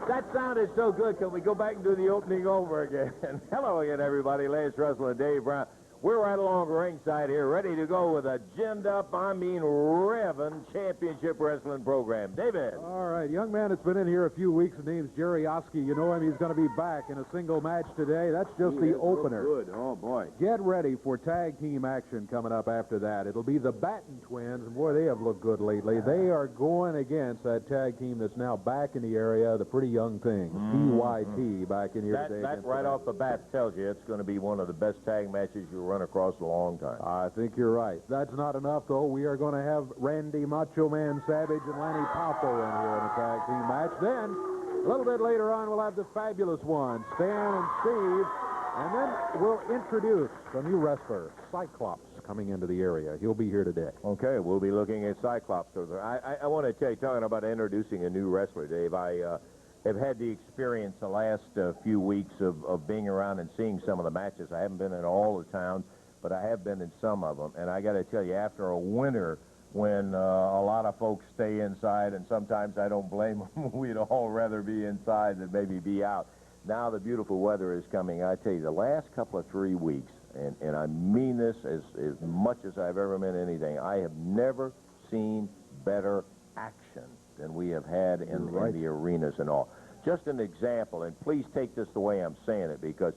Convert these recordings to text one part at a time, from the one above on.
That sounded so good. Can we go back and do the opening over again? Hello again, everybody. Lance Russell and Dave Brown. We're right along ringside here, ready to go with a ginned-up, revving championship wrestling program. David. All right, young man that's been in here a few weeks. His name's Jerry Oske. You know him. He's going to be back in a single match today. That's just the opener. Good. Oh, boy. Get ready for tag team action coming up after that. It'll be the Batten twins, and boy, they have looked good lately. They are going against that tag team that's now back in the area, the Pretty Young Things, PYT, back in here today. That right off the bat tells you it's going to be one of the best tag matches you'll run across a long time. I think you're right. That's not enough, though. We are going to have Randy Macho Man Savage and Lanny Poffo in here in a tag team match. Then, a little bit later on, we'll have the fabulous ones, Stan and Steve. And then we'll introduce the new wrestler, Cyclops, coming into the area. He'll be here today. Okay, we'll be looking at Cyclops. I want to tell you, talking about introducing a new wrestler, Dave, I have had the experience the last few weeks of being around and seeing some of the matches. I haven't been in all the towns, but I have been in some of them. And I got to tell you, after a winter when a lot of folks stay inside, and sometimes I don't blame them, we'd all rather be inside than maybe be out. Now the beautiful weather is coming. I tell you, the last couple of 3 weeks, and I mean this as much as I've ever meant anything, I have never seen better action than we have had in the arenas and all. Just an example, and please take this the way I'm saying it, because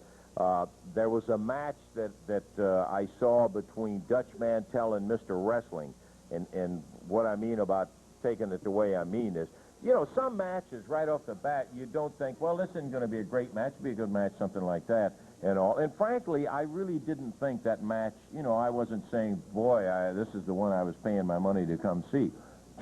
there was a match that I saw between Dutch Mantel and Mr. Wrestling, and what I mean about taking it the way I mean is, you know, some matches right off the bat, you don't think, well, this isn't going to be a great match, be a good match, something like that, and all. And frankly, I really didn't think that match, you know, I wasn't saying, boy, this is the one I was paying my money to come see.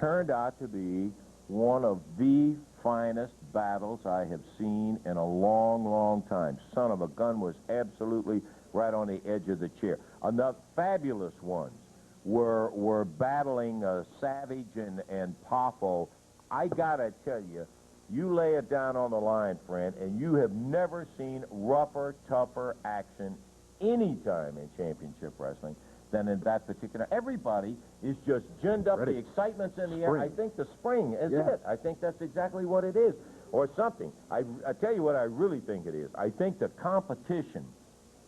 Turned out to be one of the finest battles I have seen in a long, long time. Son of a gun was absolutely right on the edge of the chair. Another fabulous ones were battling Savage and Poffo. I gotta tell you, you lay it down on the line, friend, and you have never seen rougher, tougher action any time in championship wrestling than in that particular. Everybody is just ginned up. The excitement's in the air. I think the spring is it. I think that's exactly what it is, or something. I tell you what I really think it is. I think the competition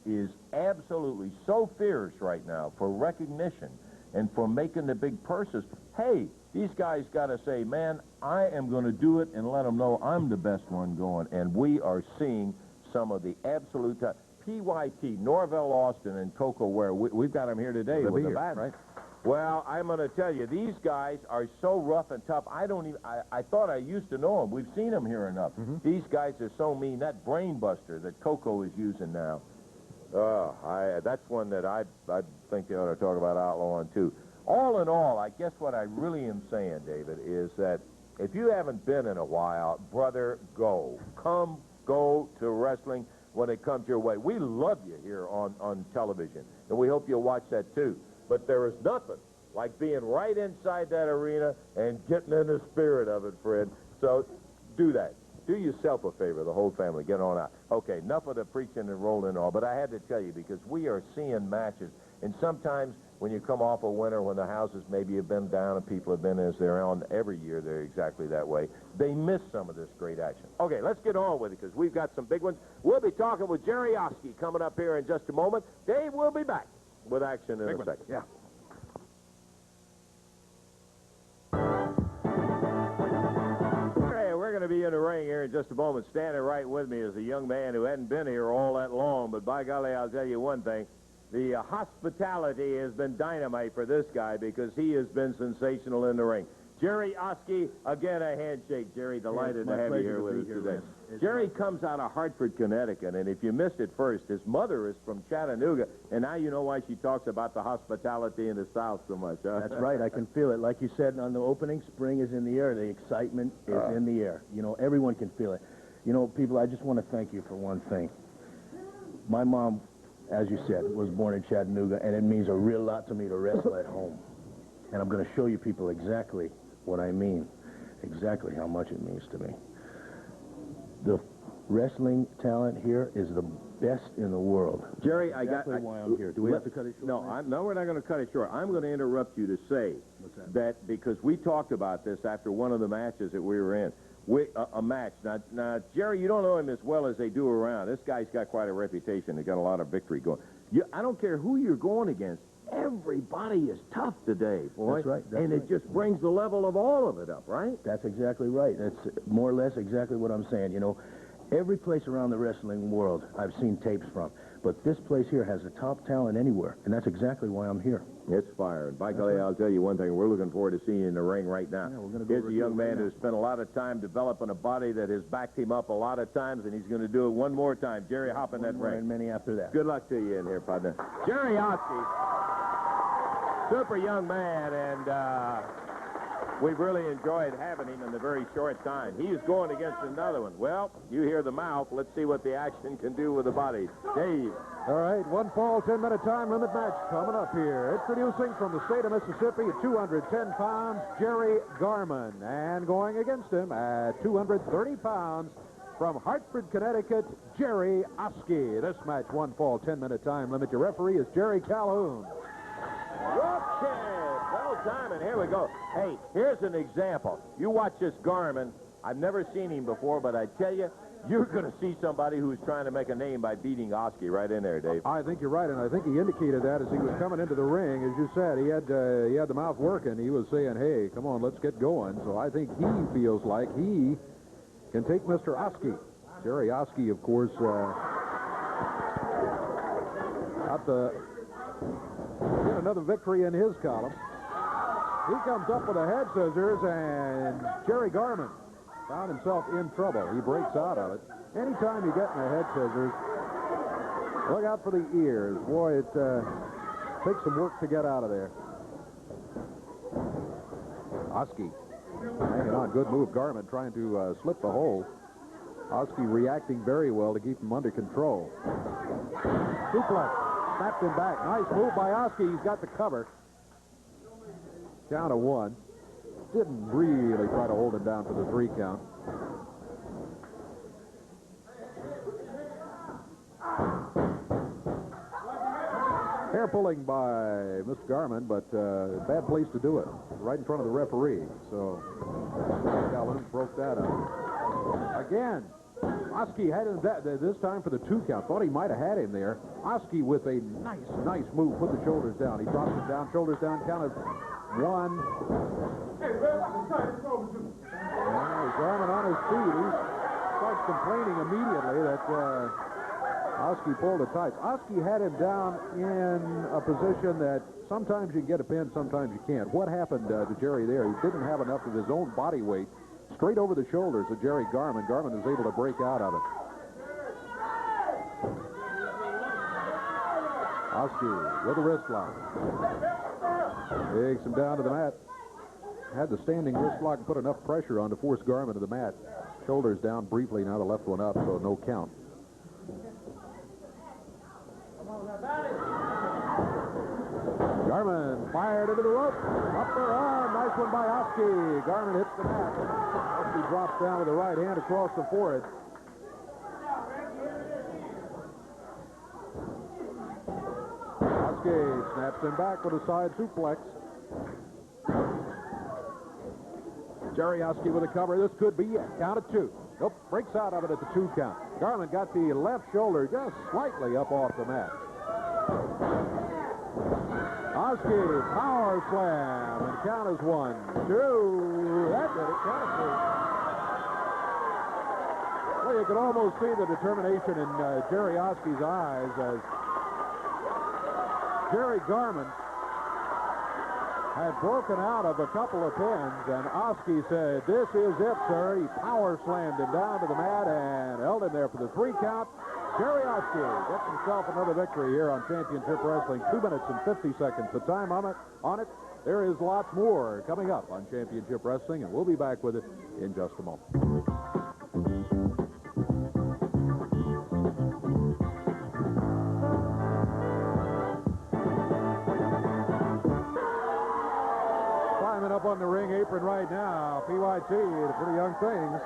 is absolutely so fierce right now for recognition and for making the big purses. Hey, these guys got to say, man, I am going to do it and let them know I'm the best one going. And we are seeing some of the absolute PYT, Norvell, Austin, and Koko Ware. We've got them here today with the Batten. Right? Well, I'm going to tell you, these guys are so rough and tough. I thought I used to know them. We've seen them here enough. These guys are so mean. That brain buster that Koko is using now, that's one that I think they ought to talk about outlawing too. All in all, I guess what I really am saying, David, is that if you haven't been in a while, brother, go. Go to wrestling when it comes your way. We love you here on television, and we hope you'll watch that too. But there is nothing like being right inside that arena and getting in the spirit of it, Fred. So do that. Do yourself a favor, the whole family. Get on out. Okay, enough of the preaching and rolling all, but I had to tell you, because we are seeing matches, and sometimes when you come off a winter, when the houses maybe have been down and people have been as they're on every year, they're exactly that way, they miss some of this great action. Okay, let's get on with it, because we've got some big ones. We'll be talking with Jerry Oske coming up here in just a moment. Dave will be back with action in a second. Yeah. We're going to be in the ring here in just a moment. Standing right with me is a young man who hadn't been here all that long, but by golly, I'll tell you one thing. The hospitality has been dynamite for this guy, because he has been sensational in the ring. Jerry Oske, again, a handshake. Jerry, delighted to have you here with us today. Jerry comes out of Hartford, Connecticut, and if you missed it first, his mother is from Chattanooga, and now you know why she talks about the hospitality in the South so much, huh? That's right. I can feel it. Like you said on the opening, spring is in the air. The excitement is in the air. You know, everyone can feel it. You know, people, I just want to thank you for one thing. My mom, as you said, was born in Chattanooga, and it means a real lot to me to wrestle at home. And I'm going to show you people exactly what I mean, exactly how much it means to me. The wrestling talent here is the best in the world. Jerry, why I'm here. Do we have to cut it short? No, we're not going to cut it short. I'm going to interrupt you to say that because we talked about this after one of the matches that we were in. a match. Now, Jerry, you don't know him as well as they do around. This guy's got quite a reputation. He's got a lot of victory going. I don't care who you're going against. Everybody is tough today, boy. That's right. And it just brings the level of all of it up, right? That's exactly right. That's more or less exactly what I'm saying. You know, every place around the wrestling world I've seen tapes from. But this place here has the top talent anywhere, and that's exactly why I'm here. It's fire. And by golly, I'll tell you one thing. We're looking forward to seeing you in the ring right now. Yeah, we're gonna go Here's a young man who's spent a lot of time developing a body that has backed him up a lot of times, and he's going to do it one more time. Jerry, hop in that ring. And many after that. Good luck to you in here, partner. Jerry Oske, super young man, and we've really enjoyed having him in the very short time. He is going against another one. Well, you hear the mouth. Let's see what the action can do with the body. Dave. All right, 1 fall, 10-minute time limit match coming up here. Introducing from the state of Mississippi at 210 pounds, Jerry Garman. And going against him at 230 pounds from Hartford, Connecticut, Jerry Oske. This match, 1 fall, 10-minute time limit. Your referee is Jerry Calhoun. Well, Simon, here we go. Hey, here's an example. You watch this Garman. I've never seen him before, but I tell you, you're going to see somebody who's trying to make a name by beating Oske right in there, Dave. I think you're right, and I think he indicated that as he was coming into the ring. As you said, he had the mouth working. He was saying, hey, come on, let's get going. So I think he feels like he can take Mr. Oske. Jerry Oske, of course, got get another victory in his column. He comes up with a head scissors, and Jerry Garman found himself in trouble. He breaks out of it. Anytime you get in a head scissors, look out for the ears. Boy, it takes some work to get out of there. Oske hanging on. Good move. Garman trying to slip the hole. Oske reacting very well to keep him under control. Suplex. Snapped him back. Nice move by Oske. He's got the cover. Count of 1. Didn't really try to hold him down for the 3 count. Hair pulling by Mr. Garman, but bad place to do it. Right in front of the referee. So Calhoun broke that up. Again, Oske had him this time for the 2 count. Thought he might have had him there. Oske with a nice move. Put the shoulders down. He drops it down. Shoulders down. Count of 1. Garman on his feet. He starts complaining immediately that Oske pulled the tights. Oske had him down in a position that sometimes you can get a pin, sometimes you can't. What happened to Jerry there? He didn't have enough of his own body weight straight over the shoulders of Jerry Garman. Garman was able to break out of it. Oske with a wrist lock. Takes him down to the mat. Had the standing wrist lock and put enough pressure on to force Garman to the mat. Shoulders down briefly, now the left one up, so no count. Garman fired into the rope. Upper arm, nice one by Oske. Garman hits the mat. Oske drops down with the right hand across the forehead. Oske snaps him back with a side suplex. Jerry Oske with a cover. This could be it. Count of 2. Nope, breaks out of it at the 2 count. Garman got the left shoulder just slightly up off the mat. Oske, power slam, and count is 1, 2. That did it. Count of 3. Well, you can almost see the determination in Jerry Oske's eyes as Jerry Garman had broken out of a couple of pins, and Oske said, this is it, sir. He power slammed him down to the mat and held him there for the 3 count. Jerry Oske gets himself another victory here on Championship Wrestling. 2 minutes and 50 seconds. The time on it. There is lots more coming up on Championship Wrestling, and we'll be back with it in just a moment. Up on the ring apron right now. PYT, the Pretty Young Things.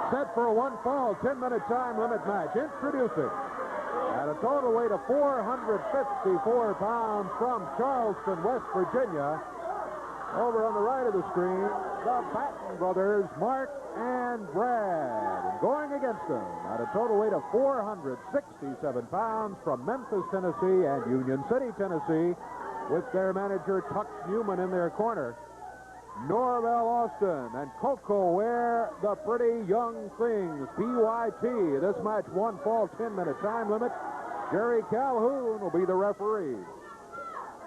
Set for a 1 fall, 10-minute time limit match. Introducing at a total weight of 454 pounds from Charleston, West Virginia. Over on the right of the screen, the Batten brothers, Mark and Brad. And going against them at a total weight of 467 pounds from Memphis, Tennessee and Union City, Tennessee, with their manager Tux Newman in their corner, Norvell Austin and Koko Ware, the Pretty Young Things, PYT. This match, one fall, 10-minute time limit. Jerry Calhoun will be the referee.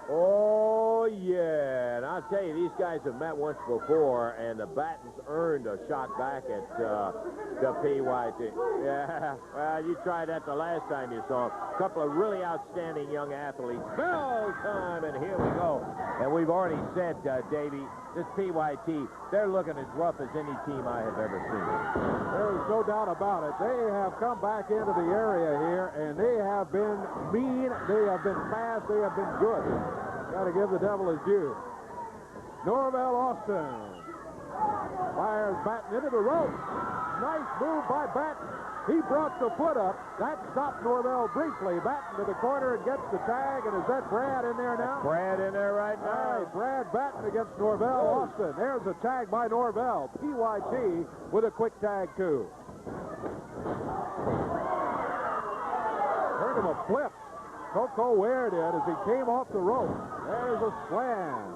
Oh, yeah. And I'll tell you, these guys have met once before, and the Battens earned a shot back at the PYT. Yeah, well, you tried that the last time you saw them. A couple of really outstanding young athletes. Bell time, and here we go. And we've already said, Davey, this PYT, they're looking as rough as any team I have ever seen. There's no doubt about it. They have come back into the area here, and they have been mean, they have been fast, they have been good. Got to give the devil his due. Norvell Austin fires Batten into the rope. Nice move by Batten. He brought the foot up. That stopped Norvell briefly. Batten to the corner and gets the tag. And is that Brad in there now? Brad in there right now. Brad Batten against Norvell Austin. There's a tag by Norvell. PYT with a quick tag, too. Heard him a flip. Koko Ware did as he came off the rope. There's a slam.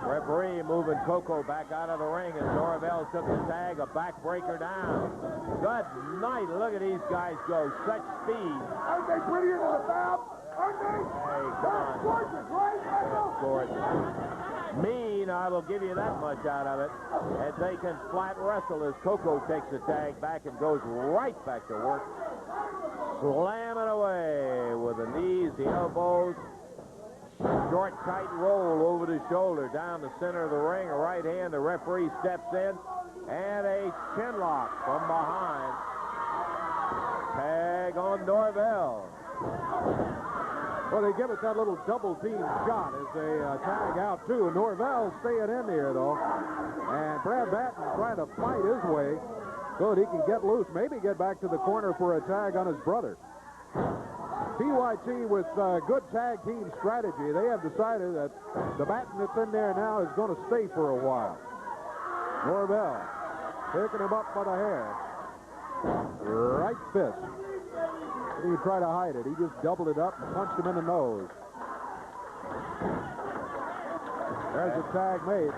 Referee moving Koko back out of the ring as Norvell took the tag, a backbreaker down. Good night. Look at these guys go. Such speed. Aren't they prettier than the Fab? Aren't they? Hey, come on. Gorgeous, right? That's gorgeous. Mean, I will give you that much out of it. And they can flat wrestle as Koko takes the tag back and goes right back to work. Slamming away with the knees, the elbows. Short, tight roll over the shoulder down the center of the ring. A right hand. The referee steps in. And a chin lock from behind. Tag on Norvell. Well, they give us that little double-team shot as they tag out, too. Norvell staying in there, though. And Brad Batten trying to fight his way so that he can get loose, maybe get back to the corner for a tag on his brother. PYT with good tag team strategy. They have decided that the Batten that's in there now is going to stay for a while. Norvell picking him up by the hair. Right fist. He didn't try to hide it. He just doubled it up and punched him in the nose. There's a tag made.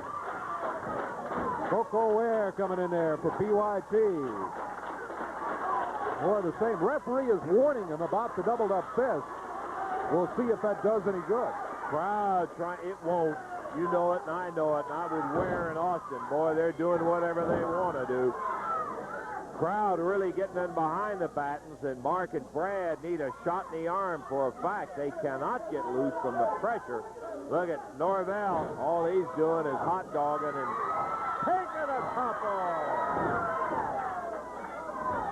Koko Ware coming in there for PYT. More of the same. Referee is warning him about the doubled up fist. We'll see if that does any good. Crowd trying. It won't. You know it, and I know it. And I would Ware and Austin. Boy, they're doing whatever they want to do. Crowd really getting in behind the Battens, and Mark and Brad need a shot in the arm for a fact. They cannot get loose from the pressure. Look at Norvell. All he's doing is hot dogging and taking a couple.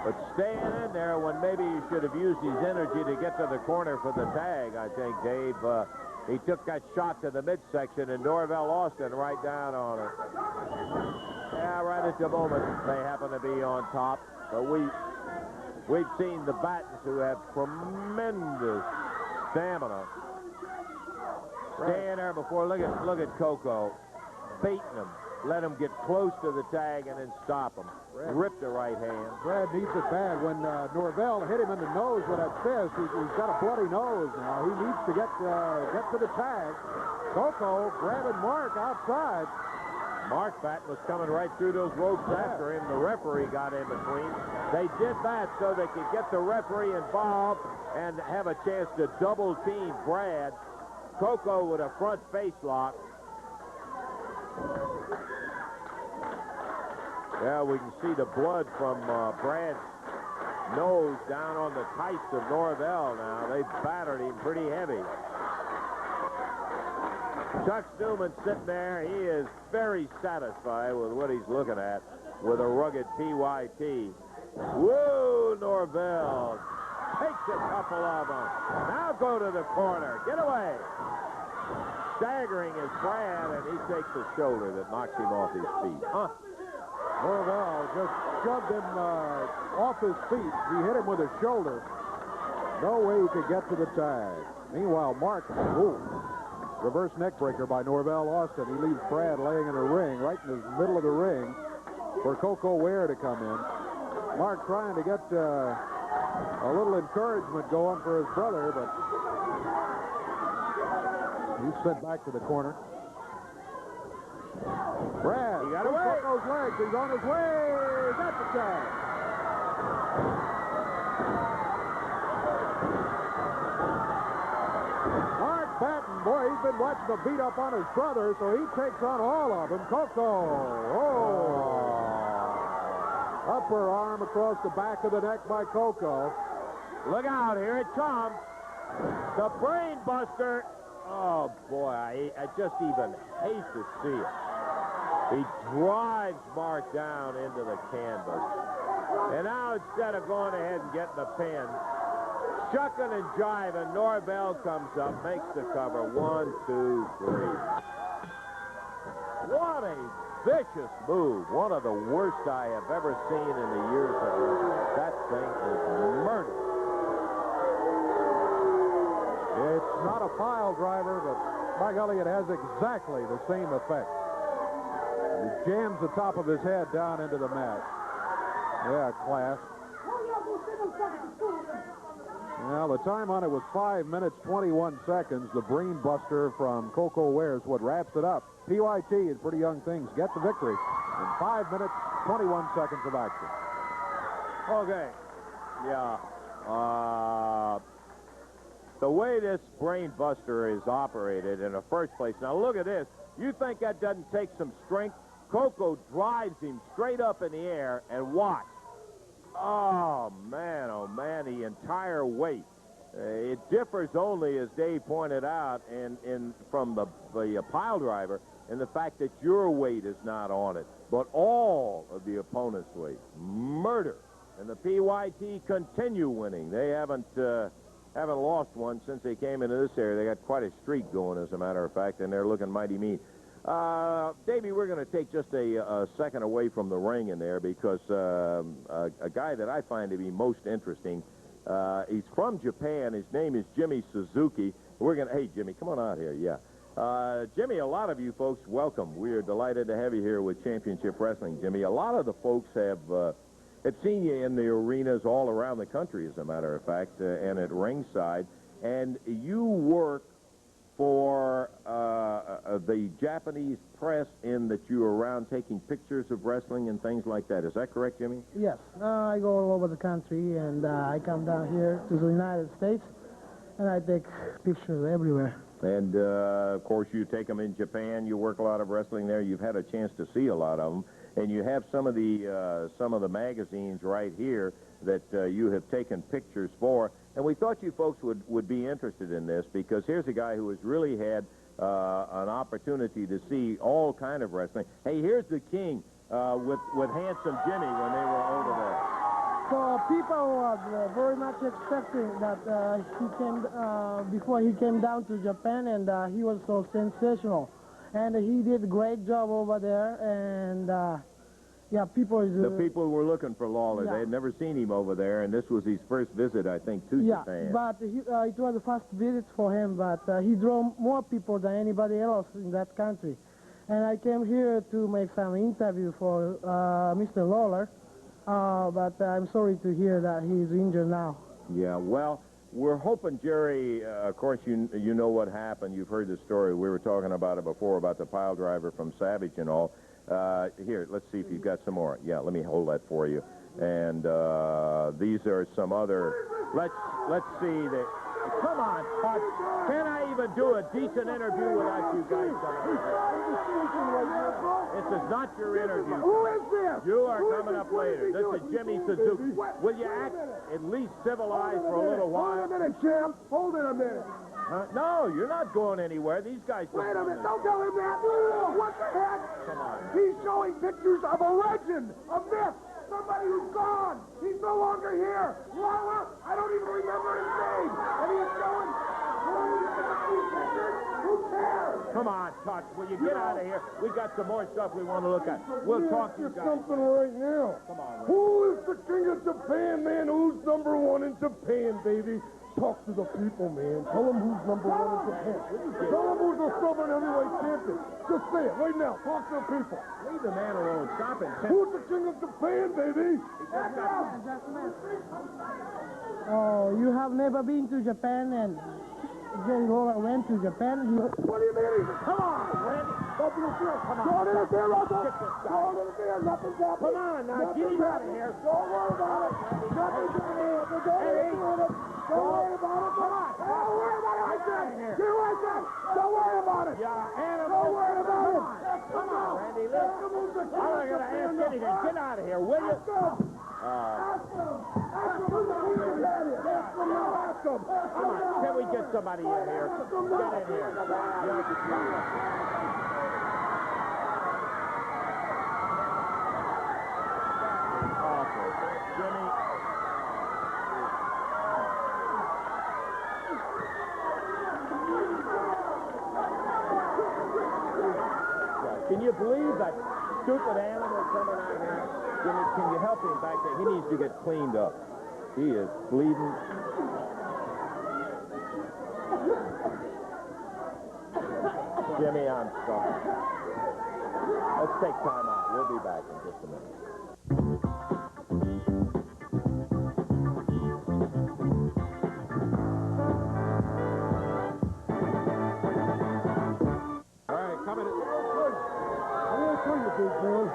But staying in there when maybe he should have used his energy to get to the corner for the tag, I think, Dave. He took that shot to the midsection, and Norvell Austin right down on it. Yeah, right at the moment they happen to be on top. But we've seen the Battens who have tremendous stamina. Staying there before. Look at Koko beating him. Let him get close to the tag and then stop him. Rip the right hand. Brad needs it bad. When Norvell hit him in the nose with that fist, he's got a bloody nose now. He needs to get to the tag. Koko, Brad and Mark outside. Mark Batten was coming right through those ropes after him. The referee got in between. They did that so they could get the referee involved and have a chance to double team Brad. Koko with a front face lock. Yeah, we can see the blood from Brad's nose down on the tights of Norvell now. They've battered him pretty heavy. Chuck Newman sitting there. He is very satisfied with what he's looking at with a rugged PYT. Whoa, Norvell takes a couple of them. Now go to the corner. Get away. Staggering is Brad, and he takes a shoulder that knocks him off his feet. Norvell just shoved him off his feet. He hit him with his shoulder. No way he could get to the tag. Meanwhile, Mark, Reverse neck breaker by Norvell Austin. He leaves Brad laying in a ring, right in the middle of the ring, for Koko Ware to come in. Mark trying to get a little encouragement going for his brother, but he's sent back to the corner. Brad, he got away. Koko's legs. He's on his way. Got the tag. Mark Batten, boy, he's been watching the beat up on his brother, so he takes on all of them. Koko. Oh. Upper arm across the back of the neck by Koko. Look out, here it comes. The brain buster. Oh, boy, I just even hate to see it. He drives Mark down into the canvas. And now instead of going ahead and getting the pin, shucking and jiving, Norvell comes up, makes the cover. 1, 2, 3. What a vicious move. One of the worst I have ever seen in the years of wrestling. That thing is murder. It's not a pile driver, but by golly, it has exactly the same effect. He jams the top of his head down into the mat. Yeah, class. Well, the time on it was 5 minutes, 21 seconds. The brain buster from Koko Ware is what wraps it up. PYT is Pretty Young Things get the victory in 5 minutes, 21 seconds of action. Okay. Yeah. The way this brain buster is operated in the first place. Now, look at this. You think that doesn't take some strength? Koko drives him straight up in the air, and watch. Oh, man, the entire weight. It differs only, as Dave pointed out, from the pile driver, in the fact that your weight is not on it, but all of the opponent's weight. Murder. And the PYT continue winning. They haven't lost one since they came into this area. They got quite a streak going, as a matter of fact, and they're looking mighty mean. Davey, we're going to take just a second away from the ring in there because a guy that I find to be most interesting, he's from Japan. His name is Jimmy Suzuki. Hey, Jimmy, come on out here. Yeah. Jimmy, a lot of you folks, welcome. We are delighted to have you here with Championship Wrestling, Jimmy. A lot of the folks have seen you in the arenas all around the country, as a matter of fact, and at ringside. And you work for the Japanese press in that you are around taking pictures of wrestling and things like that. Is that correct, Jimmy? Yes. I go all over the country, and I come down here to the United States, and I take pictures everywhere. And, of course, you take them in Japan. You work a lot of wrestling there. You've had a chance to see a lot of them. And you have some of the magazines right here that you have taken pictures for. And we thought you folks would be interested in this because here's a guy who has really had an opportunity to see all kind of wrestling. Hey, here's the King with Handsome Jimmy when they were over there. So people were very much expecting that he came before he came down to Japan, and he was so sensational. And he did a great job over there, and yeah, the people were looking for Lawler. Yeah. They had never seen him over there, and this was his first visit, I think, to Japan. Yeah, but it was the first visit for him, but he drew more people than anybody else in that country. And I came here to make some interview for Mr. Lawler, but I'm sorry to hear that he's injured now. Yeah, well, we're hoping, Jerry, of course, you know what happened. You've heard the story. We were talking about it before, about the pile driver from Savage and all. Here, let's see if you've got some more. Yeah, let me hold that for you. And these are some other. Let's see. Come on, Hutch. Can I even do a decent interview without you guys coming up? This is not your interview. Who is this? You are coming up later. This is Jimmy Suzuki. Will you act at least civilized for a little while? Hold it a minute, champ. Hold it a minute. No, you're not going anywhere. These guys. Wait a minute. Don't tell him that. What the heck? Come on. He's showing pictures of a legend, a myth, somebody who's gone. He's no longer here. Lawler, I don't even remember his name. And he's showing pictures. Who cares? Come on, Touch. Will you get out of here? We got some more stuff we want to look at. We'll talk to you guys. Something right now. Come on, Ray. Who is the king of Japan, man. Who's number one in Japan, baby? Talk to the people, man. Tell them who's number one in Japan. Tell them who's the stubborn heavyweight champion. Just say it right now. Talk to the people. Leave the man alone. Stop it. Who's the king of Japan, baby? Oh, you have never been to Japan and Jerry Lawler went to Japan. What do you mean? Come on, Randy. Don't interfere. Come on. Don't interfere, Russell. Don't interfere. Nothing's happening. Come on, now. Get him out of here. Don't worry about it. Nothing's happening. Don't worry about it. Don't worry about it. Come on. Don't worry about it. I said. You're right there. Don't worry about it. Yeah, animal. Don't worry about it. Come on, Randy. Listen. I'm not going to ask anything. Get out of here, will you? Come on, can we get somebody in here? Get in here. Awful. Jimmy. Can you believe that stupid animal coming out here? Jimmy, can you help him back there? He needs to get cleaned up. He is bleeding. Jimmy, I'm sorry. Let's take time out. We'll be back in just a minute. All right, coming in. What did I tell you, big man?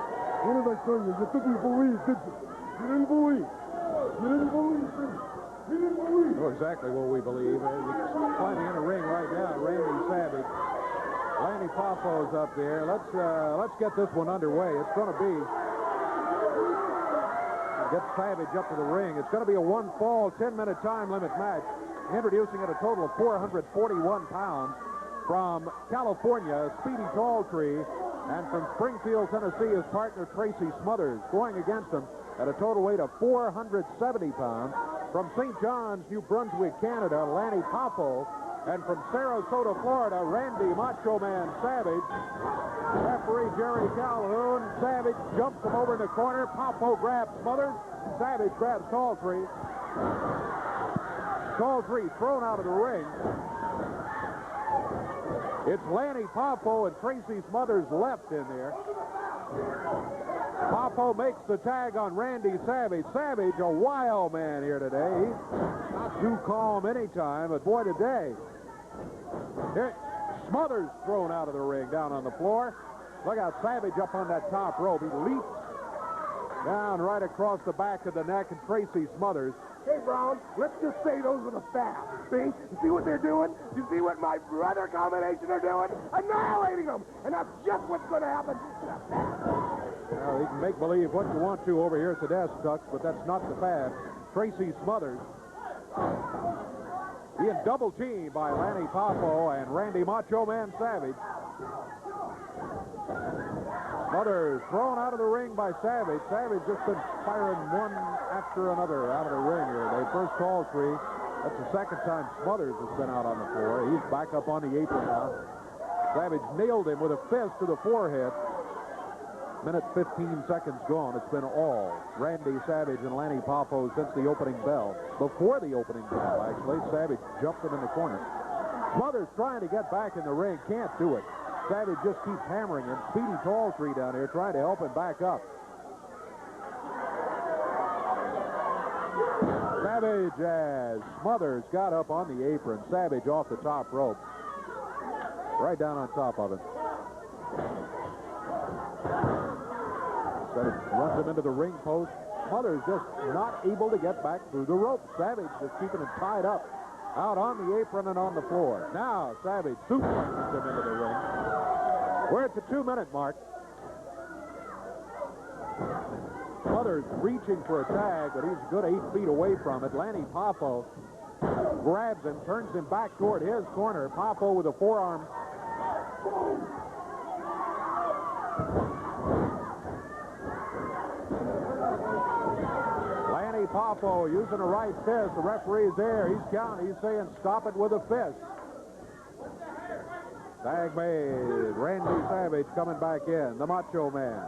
What did I tell you? You didn't believe, did you? You didn't believe. You didn't believe, did you? You didn't believe. Know exactly what we believe. He's climbing in the ring right now. Randy Savage. Lanny Poffo's up there. Let's get this one underway. It's going to be get Savage up to the ring. It's going to be a one-fall, 10-minute time limit match. Introducing at a total of 441 pounds from California, Speedy Talltree, and from Springfield, Tennessee, his partner Tracy Smothers. Going against him at a total weight of 470 pounds from St. John's, New Brunswick, Canada, Lanny Poffo. And from Sarasota, Florida, Randy Macho Man Savage. Referee Jerry Calhoun. Savage jumps him over in the corner. Poffo grabs Smothers. Savage grabs Talltree. Talltree thrown out of the ring. It's Lanny Poffo and Tracy Smothers left in there. Poffo makes the tag on Randy Savage. Savage, a wild man here today. He's not too calm anytime, but boy, today. Here, Smothers thrown out of the ring down on the floor. Look out, Savage up on that top rope. He leaps down right across the back of the neck, and Tracy Smothers. Hey, Brown, let's just say those were the facts. See? You see what they're doing? You see what my brother combination are doing? Annihilating them. And that's just what's going to happen. Well, you can make believe what you want to over here at the desk, Tucks, but that's not the fact. Tracy Smothers being double teamed by Lanny Poffo and Randy Macho Man Savage. Smothers thrown out of the ring by Savage. Savage just been firing one after another out of the ring here. They first Talltree. That's the second time Smothers has been out on the floor. He's back up on the apron now. Savage nailed him with a fist to the forehead. Minute 15 seconds gone. It's been all Randy Savage and Lanny Poffo since the opening bell. Before the opening bell, actually, Savage jumped him in the corner. Smothers trying to get back in the ring. Can't do it. Savage just keeps hammering him. Speedy Talltree down here trying to help him back up. Savage as Smothers got up on the apron. Savage off the top rope. Right down on top of it. Savage runs him into the ring post. Smothers just not able to get back through the rope. Savage just keeping him tied up out on the apron and on the floor. Now Savage suplexes him into the ring. We're at the 2-minute mark. Smothers reaching for a tag, but he's a good 8 feet away from it. Lanny Poffo grabs him, turns him back toward his corner. Poffo with a forearm. Lanny Poffo using a right fist. The referee is there. He's counting. He's saying stop it with a fist. Tag made. Randy Savage coming back in. The Macho Man.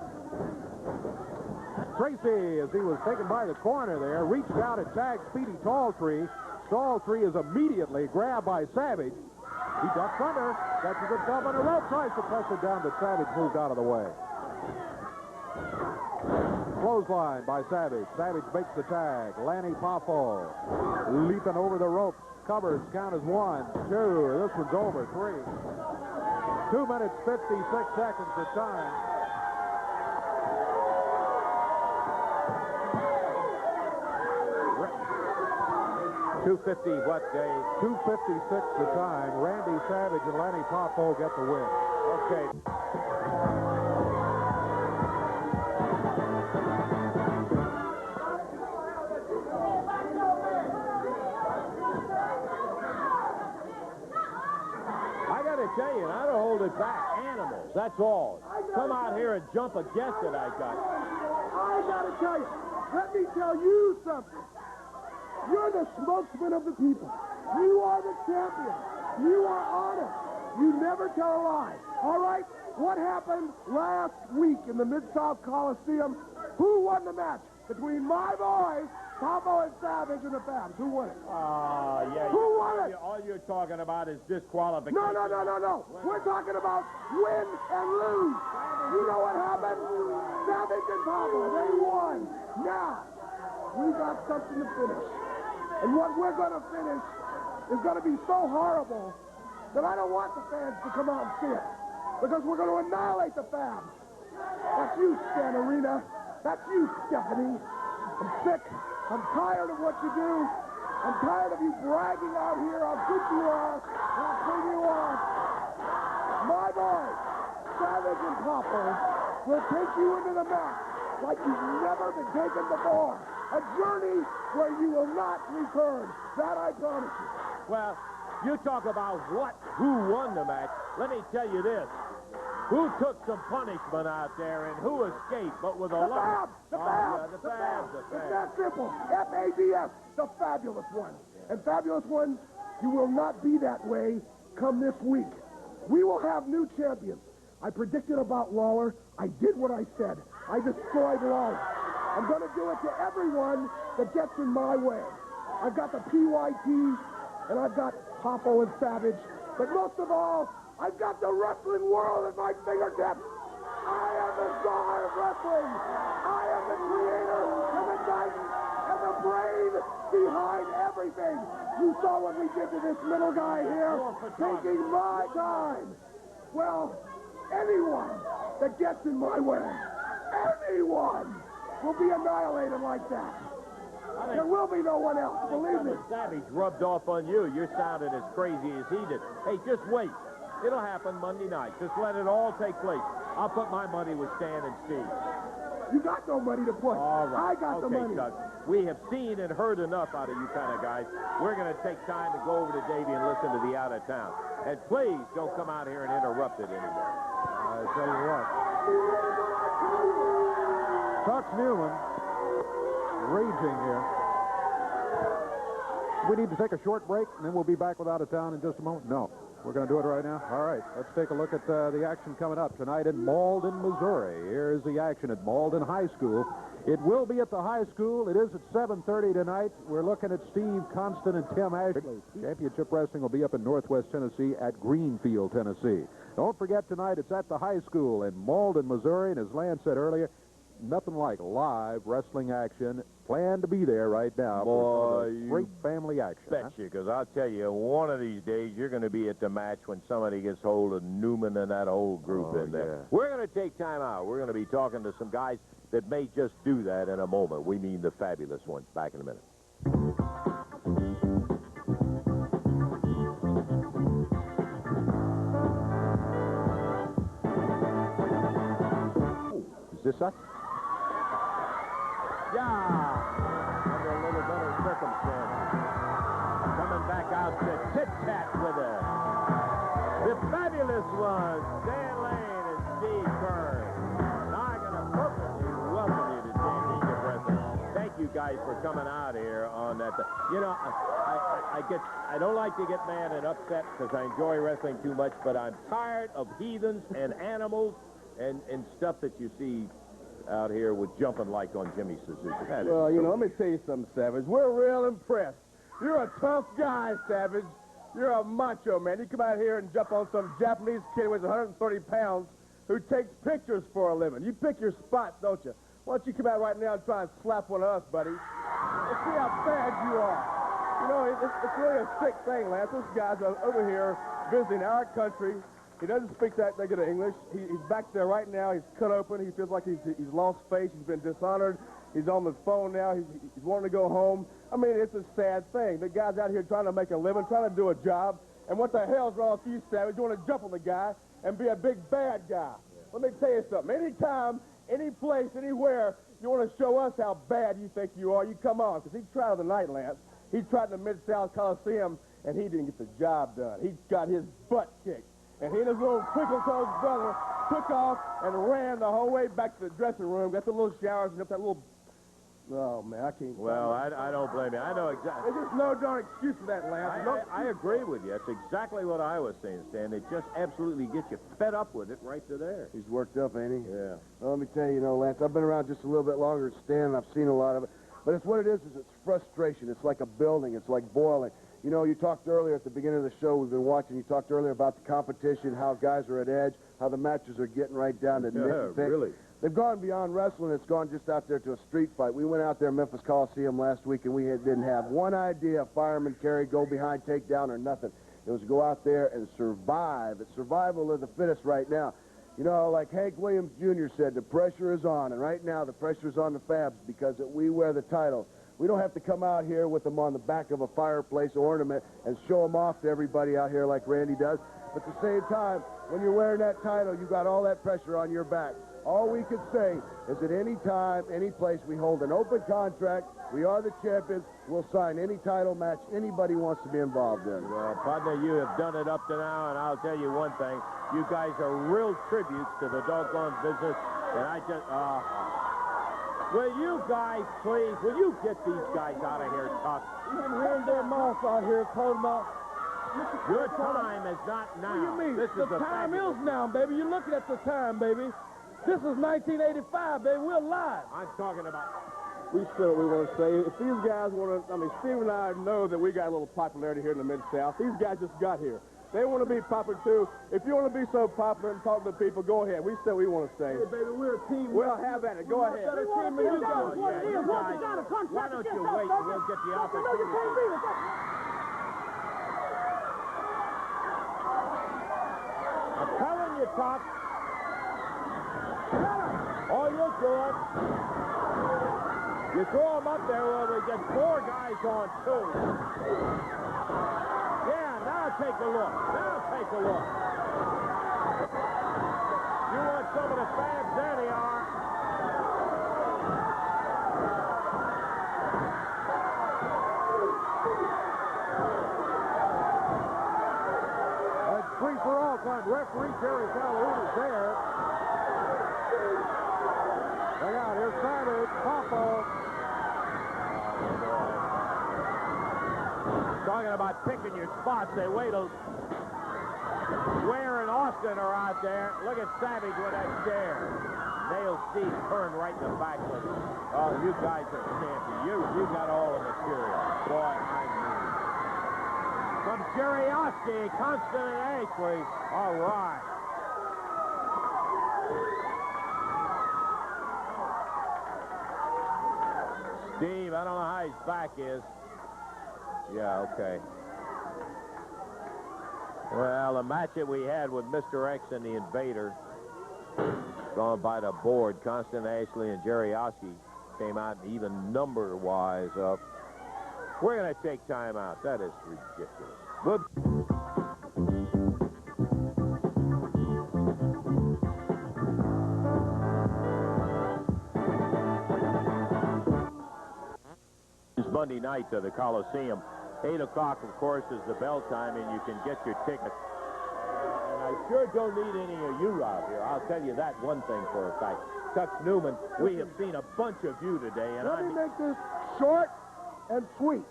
Tracy, as he was taken by the corner there, reached out and tagged Speedy Talltree. Talltree is immediately grabbed by Savage. He ducks under, catches himself on a rope, tries to press it down, but Savage moved out of the way. Clothesline by Savage. Savage makes the tag. Lanny Poffo leaping over the ropes. Covers, count as 1, 2. This one's over, 3. 2 minutes, 56 seconds of time. .250 what, Dave? 2:56 the time. Randy Savage and Lanny Poffo get the win. Okay. I got to tell you, I don't hold it back. Animals, that's all. Come out here and jump against it, I got. I gotta tell you, let me tell you something. You're the spokesman of the people. You are the champion. You are honest. You never tell a lie. All right? What happened last week in the Mid-South Coliseum? Who won the match? Between my boys, Poffo and Savage and the Fabs. Who won it? Yeah. Who won it? All you're talking about is disqualification. No. We're talking about win and lose. You know what happened? Savage and Poffo, they won. Now, we got something to finish. And what we're going to finish is going to be so horrible that I don't want the fans to come out and see it. Because we're going to annihilate the Fabs. That's you, Stan Arena. That's you, Stephanie. I'm sick. I'm tired of what you do. I'm tired of you bragging out here how good you are, how clean you are. My boys, Savage and Poffo, will take you into the match like you've never been taken before. A journey where you will not return. That I promise you. Well, you talk about who won the match. Let me tell you this. Who took some punishment out there and who escaped, but with a lot. The Fabs. It's that simple. F-A-B-S, the fabulous ones. And fabulous ones, you will not be that way come this week. We will have new champions. I predicted about Lawler. I did what I said. I destroyed Lawler. I'm going to do it to everyone that gets in my way. I've got the PYT, and I've got Poffo and Savage. But most of all, I've got the wrestling world at my fingertips. I am the czar of wrestling. I am the creator and the guidance and the brain behind everything. You saw what we did to this little guy here, taking my time. Well, anyone that gets in my way, anyone, will be annihilated like that. There will be no one else, believe me. Savage rubbed off on you. You're sounding as crazy as he did. Hey, just wait. It'll happen Monday night. Just let it all take place. I'll put my money with Stan and Steve. You got no money to put. All right. I got the money. Doug. We have seen and heard enough out of you kind of guys. We're going to take time to go over to Davie and listen to the Out of Town. And please don't come out here and interrupt it anymore. I tell you what. Chuck Newman raging here. We need to take a short break, and then we'll be back with Out of Town in just a moment. No. We're going to do it right now? All right. Let's take a look at the action coming up tonight in Malden, Missouri. Here's the action at Malden High School. It will be at the high school. It is at 7:30 tonight. We're looking at Steve Constant and Tim Ashley. Championship Wrestling will be up in Northwest Tennessee at Greenfield, Tennessee. Don't forget tonight it's at the high school in Malden, Missouri. And as Lance said earlier, nothing like live wrestling action. Plan to be there right now. Boy, great family action. Bet you, because I'll tell you, one of these days you're going to be at the match when somebody gets hold of Newman and that whole group in there. Yeah. We're going to take time out. We're going to be talking to some guys that may just do that in a moment. We mean the fabulous ones. Back in a minute. Is this us? Yeah, under a little better circumstances. Coming back out to tit-tat with us. The fabulous ones, Dan Lane and Steve Kern. And I'm going to perfectly welcome you to Championship Wrestling. Thank you guys for coming out here on that. You know, I don't like to get mad and upset because I enjoy wrestling too much, but I'm tired of heathens and animals and stuff that you see out here with jumping like on Jimmy Suzuki? Well, you know, let me tell you something, Savage. We're real impressed. You're a tough guy, Savage. You're a macho, man. You come out here and jump on some Japanese kid who weighs 130 pounds who takes pictures for a living. You pick your spot, don't you? Why don't you come out right now and try and slap one of us, buddy? Let's see how bad you are. You know, it's really a sick thing, Lance. This guy's over here visiting our country. He doesn't speak that good of English. He's back there right now. He's cut open. He feels like he's lost face. He's been dishonored. He's on his phone now. He's wanting to go home. I mean, it's a sad thing. The guy's out here trying to make a living, trying to do a job. And what the hell's wrong with you, Savage? You want to jump on the guy and be a big bad guy. Let me tell you something. Anytime, any place, anywhere, you want to show us how bad you think you are, you come on. Because he tried the night, Lance. He tried in the Mid-South Coliseum, and he didn't get the job done. He got his butt kicked. And he and his little twinkle-toed brother took off and ran the whole way back to the dressing room, got the little showers, and up that little... Oh, man, I can't... Well, I don't blame you. I know exactly... There's just no darn excuse for that, Lance. I agree with you. That's exactly what I was saying, Stan. It just absolutely gets you fed up with it right to there. He's worked up, ain't he? Yeah. Well, let me tell you, Lance, I've been around just a little bit longer than Stan, and I've seen a lot of it. But it's what it is it's frustration. It's like a building. It's like boiling. You know, you talked earlier at the beginning of the show we've been watching, you talked earlier about the competition, how guys are at edge, how the matches are getting right down to nitty-gritty. Really. They've gone beyond wrestling. It's gone just out there to a street fight. We went out there in Memphis Coliseum last week, and we didn't have one idea, fireman carry, go behind, takedown, or nothing. It was go out there and survive. It's survival of the fittest right now. You know, like Hank Williams Jr. said, the pressure is on, and right now the pressure is on the Fabs because we wear the title. We don't have to come out here with them on the back of a fireplace ornament and show them off to everybody out here like Randy does. But at the same time, when you're wearing that title, you got all that pressure on your back. All we could say is at any time, any place, we hold an open contract. We are the champions. We'll sign any title match anybody wants to be involved in. Well, partner, you have done it up to now, and I'll tell you one thing. You guys are real tributes to the doggone business, and I just... will you guys, please, will you get these guys out of here, Tuck? You've been hearing their mouths out here, cold mouth. Your time is not now. What do you mean? This is the time is now, baby. You're looking at the time, baby. This is 1985, baby. We're live. I'm talking about... We said what we want to say. If these guys want to... I mean, Steve and I know that we got a little popularity here in the Mid-South. These guys just got here. They want to be popular, too. If you want to be so popular and talk to people, go ahead. We said we want to say. Hey, baby, we're a team. We'll have at it. Go ahead. Why don't you wait and we'll get the opportunity. I'm telling you, Tuck. All you're doing, you throw them up there where we get 4 guys on 2. Yeah, now take a look. Now take a look. You want some of the Fabs? There they are. That's free for all time. Referee Jerry Calhoun is there. Look out, here's Savage, Poffo. Talking about picking your spots, they wait till Ware and Austin are out there. Look at Savage with that stare. Nail Steve turned right in the back with him. Oh, you guys are champions. You got all the material. Boy, I mean. From Jerry Oske, Constant and Ashley. All right. Steve, I don't know how his back is. Yeah, okay. Well, the match that we had with Mr. X and the Invader, gone by the board, Constant Ashley and Jerry Oske came out even number-wise up. We're going to take time out. That is ridiculous. Good. Monday night to the Coliseum. 8 o'clock, of course, is the bell time, and you can get your tickets. And I sure don't need any of you out here. I'll tell you that one thing for a fact. Tuck Newman, we have seen a bunch of you today, and Let me make this short and sweet.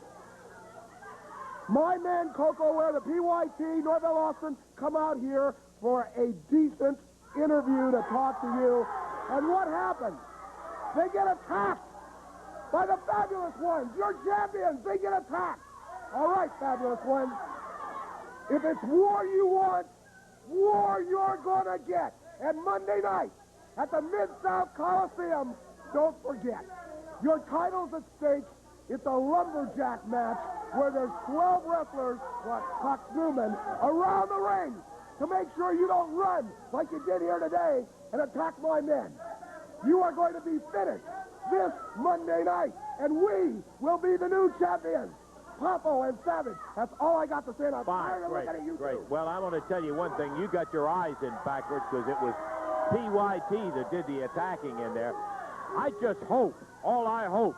My man Koko, Ware, the PYT, Norvell Austin, come out here for a decent interview to talk to you. And what happened? They get attacked by the Fabulous Ones. Your champions, they get attacked. All right, Fabulous Ones. If it's war you want, war you're going to get. And Monday night at the Mid-South Coliseum, don't forget, your title's at stake. It's a lumberjack match where there's 12 wrestlers, like Newman, around the ring to make sure you don't run like you did here today and attack my men. You are going to be finished this Monday night, and we will be the new champions. Poffo and Savage. That's all I got to say. I'm tired of looking at you Great. two. Well, I want to tell you one thing. You got your eyes in backwards because it was PYT that did the attacking in there. I just hope, all I hope,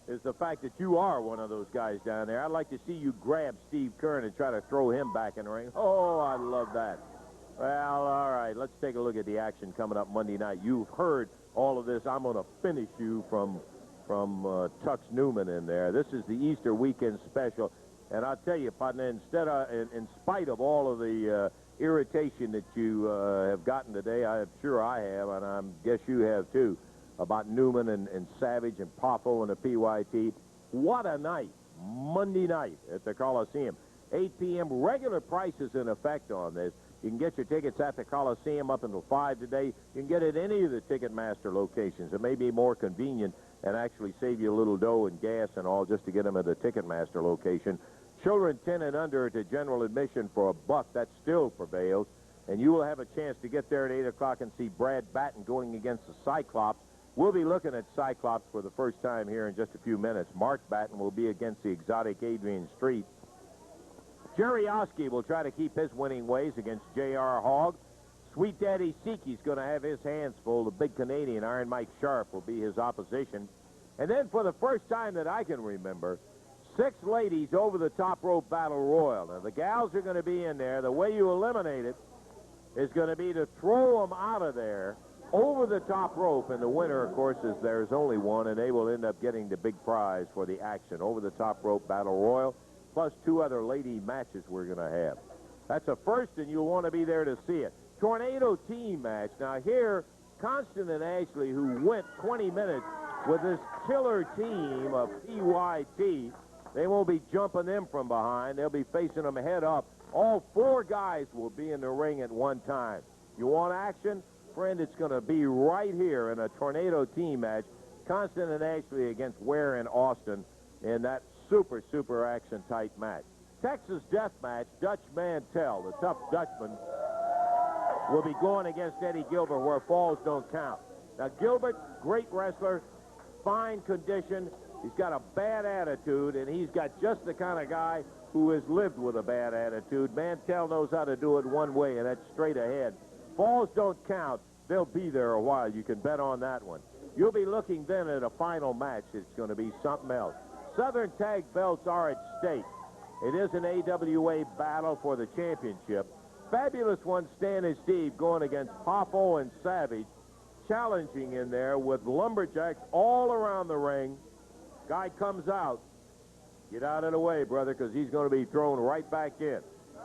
is the fact that you are one of those guys down there. I'd like to see you grab Steve Kern and try to throw him back in the ring. Oh, I love that. Well, all right, let's take a look at the action coming up Monday night. You've heard all of this. I'm going to finish you from Tux Newman in there. This is the Easter weekend special. And I'll tell you, partner, in spite of all of the irritation that you have gotten today, I'm sure I have, and I guess you have too, about Newman and Savage and Poffo and the PYT. What a night, Monday night at the Coliseum. 8 p.m. Regular prices in effect on this. You can get your tickets at the Coliseum up until 5 today. You can get it at any of the Ticketmaster locations. It may be more convenient and actually save you a little dough and gas and all just to get them at the Ticketmaster location. Children 10 and under to general admission for $1. That still prevails. And you will have a chance to get there at 8 o'clock and see Brad Batten going against the Cyclops. We'll be looking at Cyclops for the first time here in just a few minutes. Mark Batten will be against the exotic Adrian Street. Jerry Oske will try to keep his winning ways against J.R. Hogg. Sweet Daddy Siki's going to have his hands full. The big Canadian Iron Mike Sharpe will be his opposition. And then for the first time that I can remember, 6 ladies over the top rope battle royal. Now, the gals are going to be in there. The way you eliminate it is going to be to throw them out of there over the top rope. And the winner, of course, is there's only one, and they will end up getting the big prize for the action. Over the top rope battle royal, plus 2 other lady matches we're going to have. That's a first, and you'll want to be there to see it. Tornado team match. Now here, Constant and Ashley, who went 20 minutes with this killer team of PYT, they won't be jumping them from behind. They'll be facing them head up. All 4 guys will be in the ring at one time. You want action? Friend, it's going to be right here in a Tornado team match. Constant and Ashley against Ware and Austin in that super, super action-tight match. Texas Death Match, Dutch Mantell, the tough Dutchman, will be going against Eddie Gilbert where falls don't count. Now, Gilbert, great wrestler, fine condition. He's got a bad attitude, and he's got just the kind of guy who has lived with a bad attitude. Mantell knows how to do it one way, and that's straight ahead. Falls don't count. They'll be there a while. You can bet on that one. You'll be looking then at a final match. It's going to be something else. Southern tag belts are at stake. It is an AWA battle for the championship. Fabulous One, Stan and Steve, going against Poffo and Savage, challenging in there with lumberjacks all around the ring. Guy comes out. Get out of the way, brother, because he's going to be thrown right back in.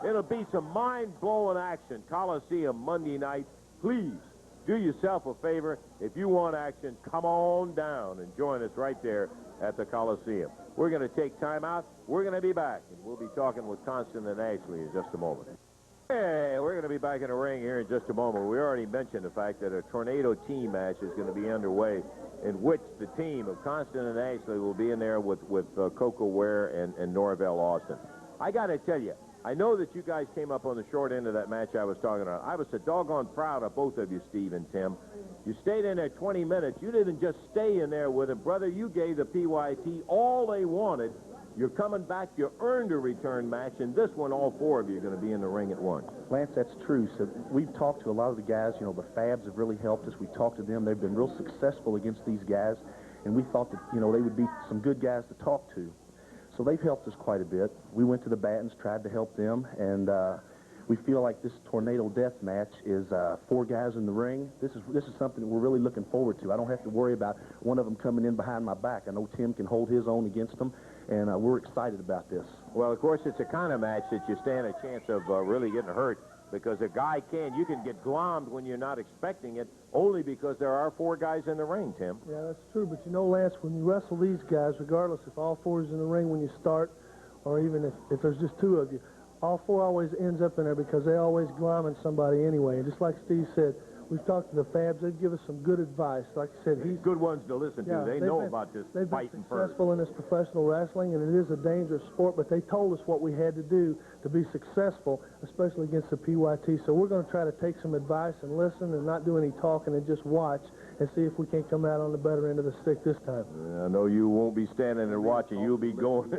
It'll be some mind-blowing action. Coliseum Monday night. Please do yourself a favor. If you want action, come on down and join us right there at the Coliseum. We're going to take time out. We're going to be back, and we'll be talking with Constant and Ashley in just a moment. Hey, we're going to be back in the ring here in just a moment. We already mentioned the fact that a Tornado team match is going to be underway, in which the team of Constant and Ashley will be in there with Koko, Ware, and Norvell Austin. I got to tell you, I know that you guys came up on the short end of that match I was talking about. I was so doggone proud of both of you, Steve and Tim. You stayed in there 20 minutes. You didn't just stay in there with them, brother. You gave the PYT all they wanted. You're coming back. You earned a return match, and this one, all 4 of you are going to be in the ring at once. Lance, that's true. So we've talked to a lot of the guys. You know, the Fabs have really helped us. We've talked to them. They've been real successful against these guys, and we thought that, you know, they would be some good guys to talk to. So they've helped us quite a bit. We went to the Battens, tried to help them, and we feel like this Tornado Death Match is 4 guys in the ring. This is something that we're really looking forward to. I don't have to worry about one of them coming in behind my back. I know Tim can hold his own against them, and we're excited about this. Well, of course, it's a kind of match that you stand a chance of really getting hurt because a guy you can get glommed when you're not expecting it, only because there are 4 guys in the ring, Tim. Yeah, that's true. But you know, Lance, when you wrestle these guys, regardless if all 4 is in the ring when you start, or even if there's just 2 of you, all 4 always ends up in there because they always glomming somebody anyway. And just like Steve said, we've talked to the Fabs. They give us some good advice. Like I said, he's good ones to listen to. They know about this They've been fighting first. successful in this professional wrestling, and it is a dangerous sport, but they told us what we had to do to be successful, especially against the PYT. So we're going to try to take some advice and listen and not do any talking and just watch and see if we can come out on the better end of the stick this time. I know you won't be standing there watching. You'll be going.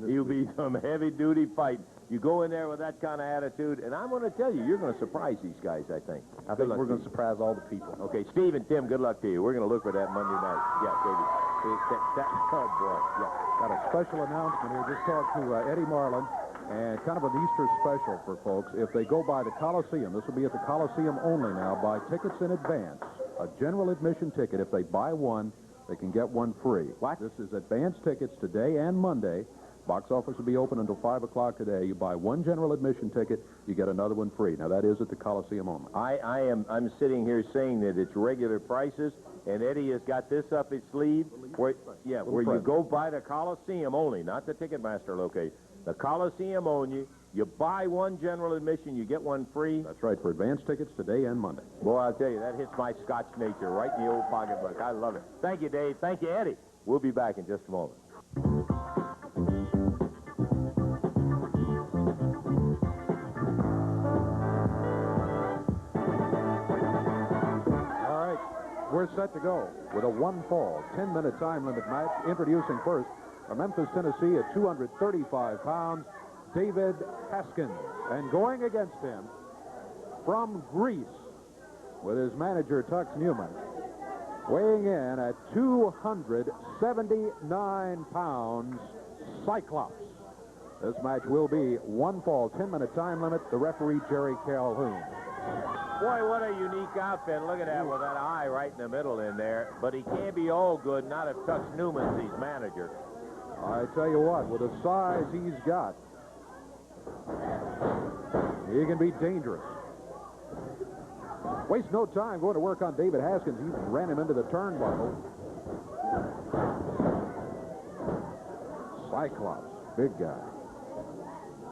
You'll be some heavy-duty fight. You go in there with that kind of attitude, and I'm going to tell you, you're going to surprise these guys, I think. I think we're going to surprise all the people. Okay, Steve and Tim, good luck to you. We're going to look for that Monday night. Yeah, David. Oh, boy. Yeah. Got a special announcement here. Just talked to Eddie Marlin, and kind of an Easter special for folks. If they go by the Coliseum, this will be at the Coliseum only now, buy tickets in advance. A general admission ticket, if they buy one, they can get one free. What? This is advance tickets today and Monday. Box office will be open until 5 o'clock today. You buy one general admission ticket, you get another one free. Now, that is at the Coliseum only. I'm sitting here saying that it's regular prices, and Eddie has got this up his sleeve. Where you go by the Coliseum only, not the Ticketmaster location. The Coliseum only. You buy one general admission, you get one free. That's right, for advance tickets today and Monday. Boy, I'll tell you, that hits my Scotch nature right in the old pocketbook. I love it. Thank you, Dave. Thank you, Eddie. We'll be back in just a moment. We're set to go with a one-fall, 10-minute time limit match. Introducing first from Memphis, Tennessee, at 235 pounds, David Haskins. And going against him from Greece with his manager, Tux Newman, weighing in at 279 pounds, Cyclops. This match will be one fall, 10-minute time limit. The referee, Jerry Calhoun. Boy, what a unique outfit. Look at that with that eye right in the middle in there. But he can't be all good, not if Tux Newman's his manager. I tell you what, with the size he's got, he can be dangerous. Waste no time going to work on David Haskins. He ran him into the turnbuckle. Cyclops, big guy.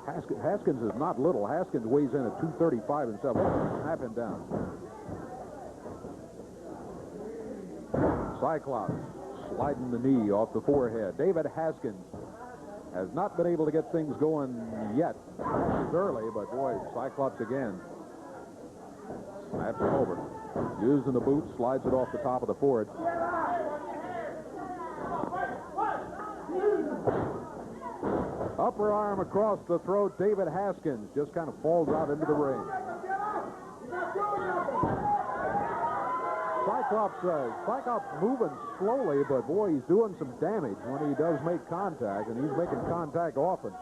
Haskins is not little. Haskins weighs in at 235 himself. Snap him down. Cyclops sliding the knee off the forehead. David Haskins has not been able to get things going yet. It's early, but boy, Cyclops again. Snaps him over. Using the boot, slides it off the top of the forehead. Upper arm across the throat. David Haskins just kind of falls out into the ring. Cyclops moving slowly, but boy, he's doing some damage when he does make contact, and he's making contact often.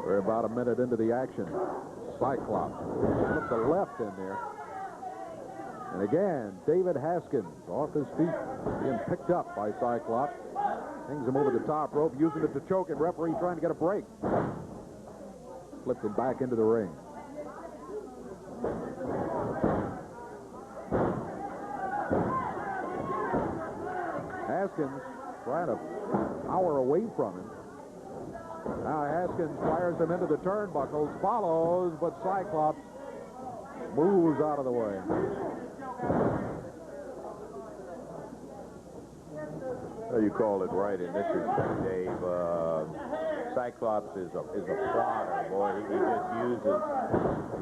We're about a minute into the action. Cyclops with the left in there. And again, David Haskins off his feet, being picked up by Cyclops. Hangs him over the top rope, using it to choke him. Referee trying to get a break. Flipped him back into the ring. Haskins trying to power away from him. Now Haskins fires him into the turnbuckles, follows, but Cyclops moves out of the way. Well, you called it right in this respect, Dave. Cyclops is a plotter, boy. He just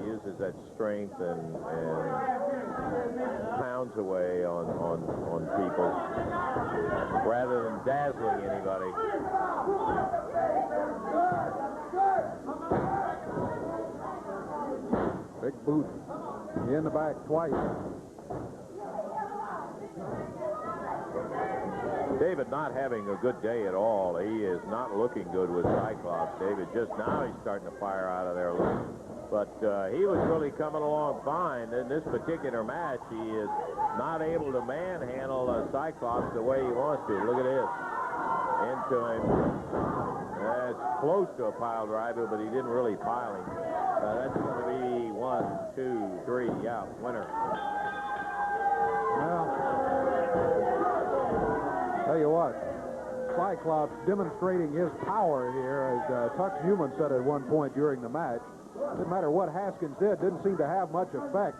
uses that strength and pounds away on people rather than dazzling anybody. Big boot in the back twice. David not having a good day at all. He is not looking good with Cyclops. David just now he's starting to fire out of there a little. But he was really coming along fine. In this particular match, he is not able to manhandle Cyclops the way he wants to. Look at this. into him. That's close to a pile driver, but he didn't really pile him. That's going to be 1, 2, 3. Yeah, winner. Well, tell you what, Cyclops demonstrating his power here, as Tux Newman said at one point during the match. Didn't matter what Haskins did, didn't seem to have much effect.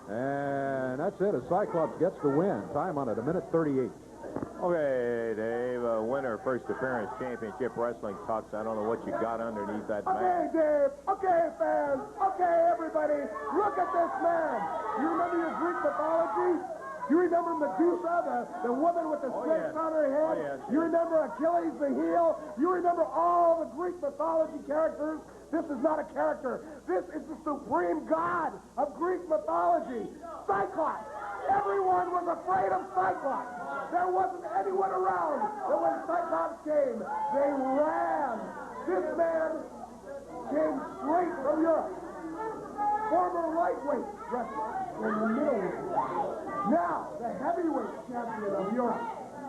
And that's it, as Cyclops gets the win. Time on it, 1:38. Okay, Dave, winner, first appearance, championship wrestling Tux. I don't know what you got underneath that Okay, mask. Dave. Okay, fans. Okay, everybody. Look at this man. You remember your Greek mythology? You remember Medusa, the woman with the snakes on her head? Oh, yes. You remember Achilles, the heel? You remember all the Greek mythology characters? This is not a character. This is the supreme god of Greek mythology, Cyclops. Everyone was afraid of Cyclops. There wasn't anyone around that when Cyclops came, they ran. This man came straight from Europe. Former lightweight wrestler in the middleweight. Now, the heavyweight champion of Europe,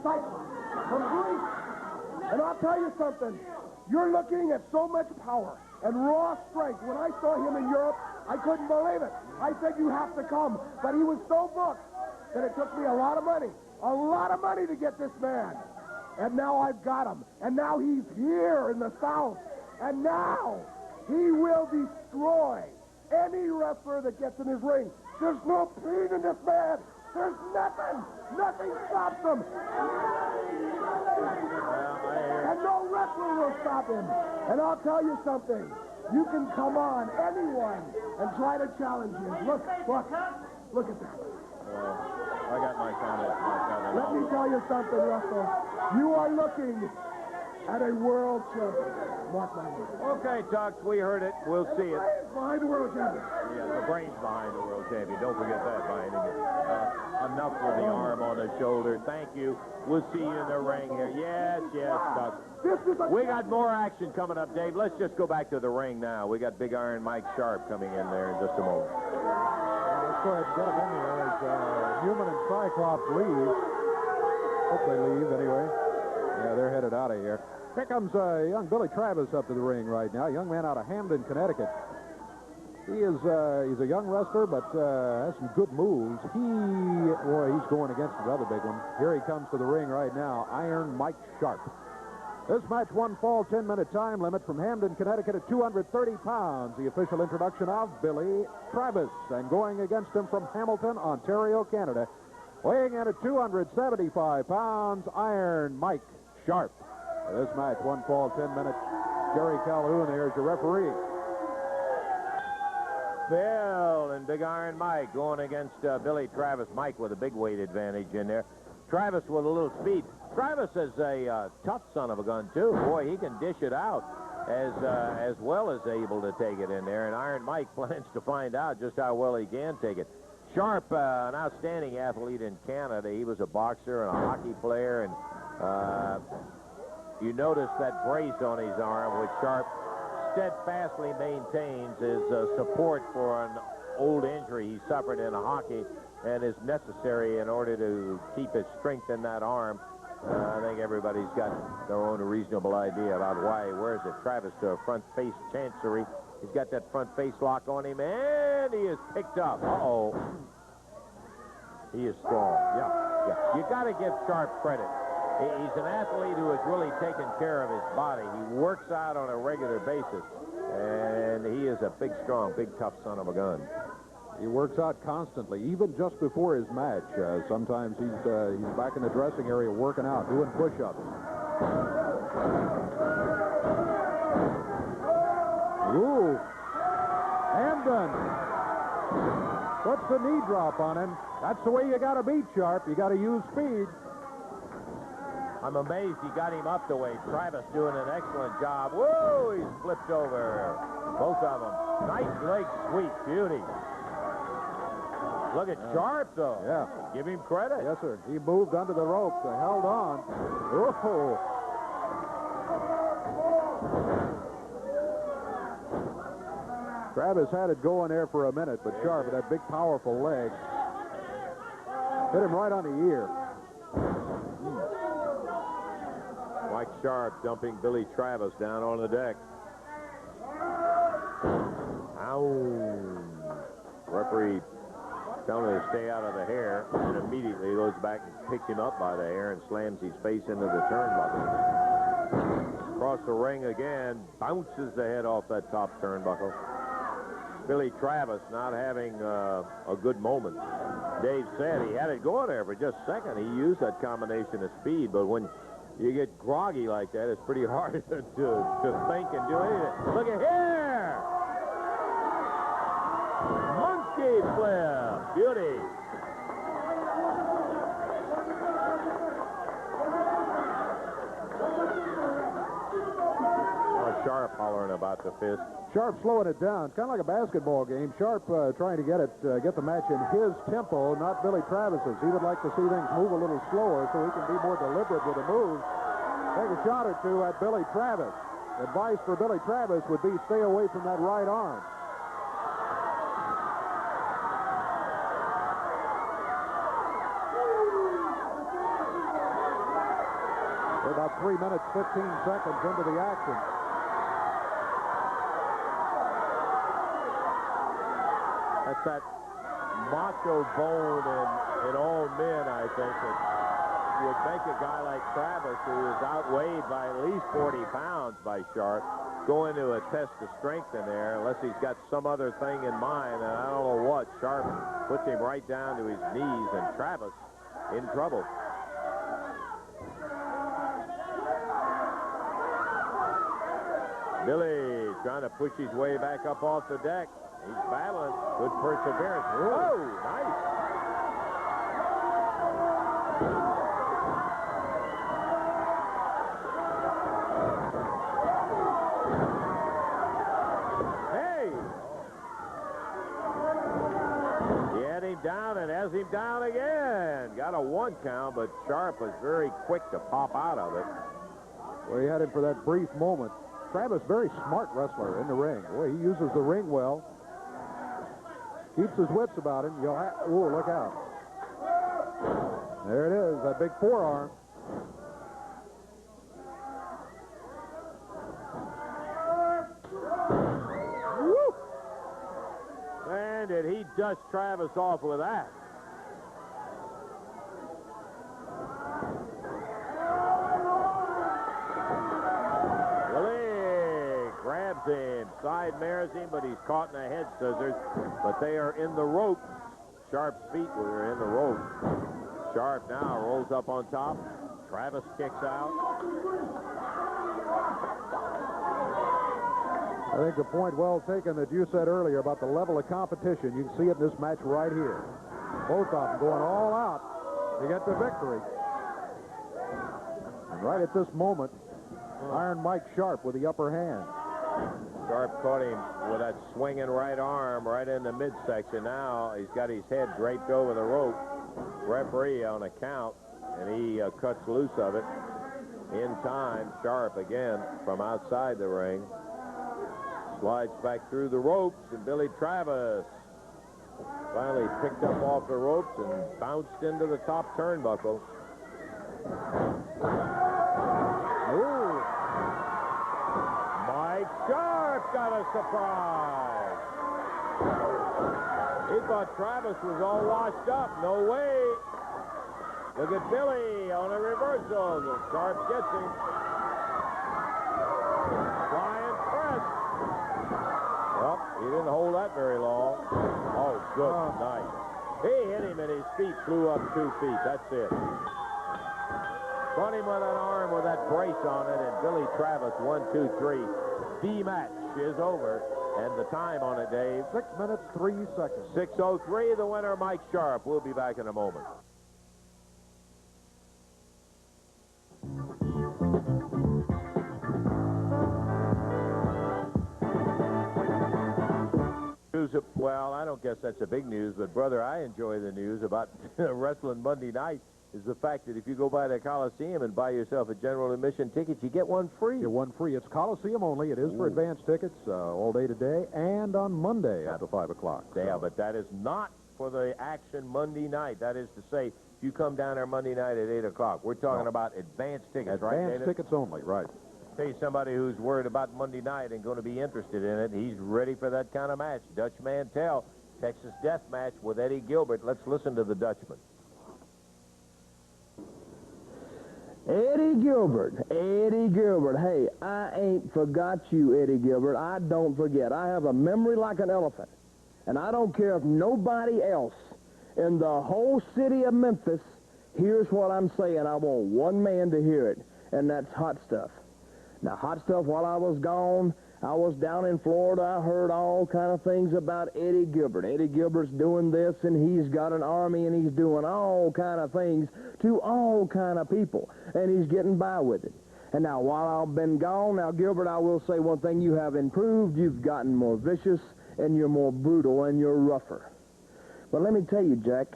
Cyclops, from Greece. And I'll tell you something. You're looking at so much power and raw strength. When I saw him in Europe, I couldn't believe it. I said, you have to come. But he was so booked that it took me a lot of money to get this man. And now I've got him. And now he's here in the South. And now he will destroy any wrestler that gets in his ring. There's no pain in this man. There's nothing. Nothing stops him. And no wrestler will stop him. And I'll tell you something. You can come on, anyone, and try to challenge him. Look at that. I got my comment. Let me tell you something, Russell. You are looking at a world champion. Mark my words. Okay, Tux, we heard it. We'll see it. Behind the world champion. Yeah, the brain's behind the world champion. Don't forget that by any means. Enough with the arm on the shoulder. Thank you. We'll see you in the ring here. Yes, Tux. We got more action coming up, Dave. Let's just go back to the ring now. We got Big Iron Mike Sharpe coming in there in just a moment. Let's go ahead and get him in here as Newman and Cyclops leave. Hope they leave anyway. Yeah, they're headed out of here. Here comes young Billy Travis up to the ring right now. Young man out of Hamden, Connecticut. He's a young wrestler, but has some good moves. He's going against another big one. Here he comes to the ring right now, Iron Mike Sharpe. This match, one fall, 10-minute time limit from Hamden, Connecticut at 230 pounds. The official introduction of Billy Travis. And going against him from Hamilton, Ontario, Canada, weighing in at 275 pounds, Iron Mike Sharpe. This match, one fall, 10 minutes. Jerry Calhoun here is your referee. Bill and Big Iron Mike going against Billy Travis. Mike with a big weight advantage in there. Travis with a little speed. Travis is a tough son of a gun, too. Boy, he can dish it out as well as able to take it in there. And Iron Mike plans to find out just how well he can take it. Sharpe, an outstanding athlete in Canada. He was a boxer and a hockey player. And you notice that brace on his arm, which Sharpe steadfastly maintains is support for an old injury he suffered in hockey and is necessary in order to keep his strength in that arm. I think everybody's got their own reasonable idea about why he wears it. Travis to a front face chancery. He's got that front face lock on him, and he is picked up. Uh-oh. He is strong. Yeah. You got to give Sharpe credit. He's an athlete who has really taken care of his body. He works out on a regular basis, and he is a big, strong, big, tough son of a gun. He works out constantly, even just before his match. Sometimes he's back in the dressing area working out, doing push-ups. Ooh. Hamden. Puts the knee drop on him. That's the way you got to beat Sharpe. You got to use speed. I'm amazed he got him up the way. Travis doing an excellent job. Whoa, he's flipped over. Both of them. Nice leg sweep. Beauty. Look at Sharpe, though. Yeah. Give him credit. Yes, sir. He moved under the ropes and held on. Oh. Travis had it going there for a minute, but Sharpe, that big, powerful leg, hit him right on the ear. Mike Sharpe dumping Billy Travis down on the deck. Ow. Referee telling him to stay out of the hair, and immediately goes back and picks him up by the hair and slams his face into the turnbuckle. Across the ring again, bounces the head off that top turnbuckle. Billy Travis not having a good moment. Dave said he had it going there for just a second. He used that combination of speed, but when you get groggy like that, it's pretty hard to think and do anything. Look at here! Monkey flip. Beauty. Sharpe hollering about the fist. Sharpe slowing it down. It's kind of like a basketball game. Sharpe trying to get the match in his tempo, not Billy Travis's. He would like to see things move a little slower so he can be more deliberate with the moves. Take a shot or two at Billy Travis. Advice for Billy Travis would be stay away from that right arm. We're about 3 minutes, 15 seconds into the action. That's that macho bone in all men, I think, that would make a guy like Travis, who is outweighed by at least 40 pounds by Sharpe, go into a test of strength in there, unless he's got some other thing in mind, and I don't know what. Sharpe puts him right down to his knees, and Travis in trouble. Billy trying to push his way back up off the deck. He's battling. Good perseverance. Whoa, nice. Hey! He had him down and has him down again. Got a 1 count, but Sharpe was very quick to pop out of it. Well, he had him for that brief moment. Travis, very smart wrestler in the ring. Boy, he uses the ring well. Keeps his wits about him. Oh, look out. There it is, that big forearm. Woo! Man, did he dust Travis off with that. Him. Side mares him, but he's caught in the head scissors. But they are in the ropes. Sharpe's feet were in the ropes. Sharpe now rolls up on top. Travis kicks out. I think the point well taken that you said earlier about the level of competition. You can see it in this match right here. Both of them going all out to get the victory. And right at this moment, Iron Mike Sharpe with the upper hand. Sharpe caught him with that swinging right arm right in the midsection. Now he's got his head draped over the rope. Referee on a count, and he cuts loose of it. In time, Sharpe again from outside the ring. Slides back through the ropes, and Billy Travis finally picked up off the ropes and bounced into the top turnbuckle. Ooh. Mike Sharpe got a surprise. He thought Travis was all washed up. No way. Look at Billy on a reversal. Sharpe gets him. Bryant press. Well, he didn't hold that very long. Oh, good night. He hit him and his feet flew up 2 feet. That's it. Caught him with an arm with that brace on it, and Billy Travis, 1, 2, 3. The match is over, and the time on it, Dave. 6 minutes, 3 seconds. 6:03, the winner, Mike Sharpe. We'll be back in a moment. Well, I don't guess that's a big news, but, brother, I enjoy the news about wrestling Monday night. Is the fact that if you go by the Coliseum and buy yourself a general admission ticket, you get one free. Get one free. It's Coliseum only. It is for advance tickets all day today and on Monday after 5 o'clock. Yeah, but that is not for the action Monday night. That is to say, you come down there Monday night at 8 o'clock. We're talking about advance tickets, right, Advance tickets only, right. Tell you somebody who's worried about Monday night and going to be interested in it. He's ready for that kind of match. Dutch Mantell, Texas Death Match with Eddie Gilbert. Let's listen to the Dutchman. Eddie Gilbert. Hey, I ain't forgot you, Eddie Gilbert. I don't forget. I have a memory like an elephant. And I don't care if nobody else in the whole city of Memphis hears what I'm saying. I want one man to hear it, and that's Hot Stuff. Now, Hot Stuff, while I was gone, I was down in Florida. I heard all kind of things about Eddie Gilbert. Eddie Gilbert's doing this, and he's got an army, and he's doing all kind of things to all kind of people, and he's getting by with it. And now, while I've been gone, now, Gilbert, I will say one thing. You have improved. You've gotten more vicious, and you're more brutal, and you're rougher. But let me tell you, Jack,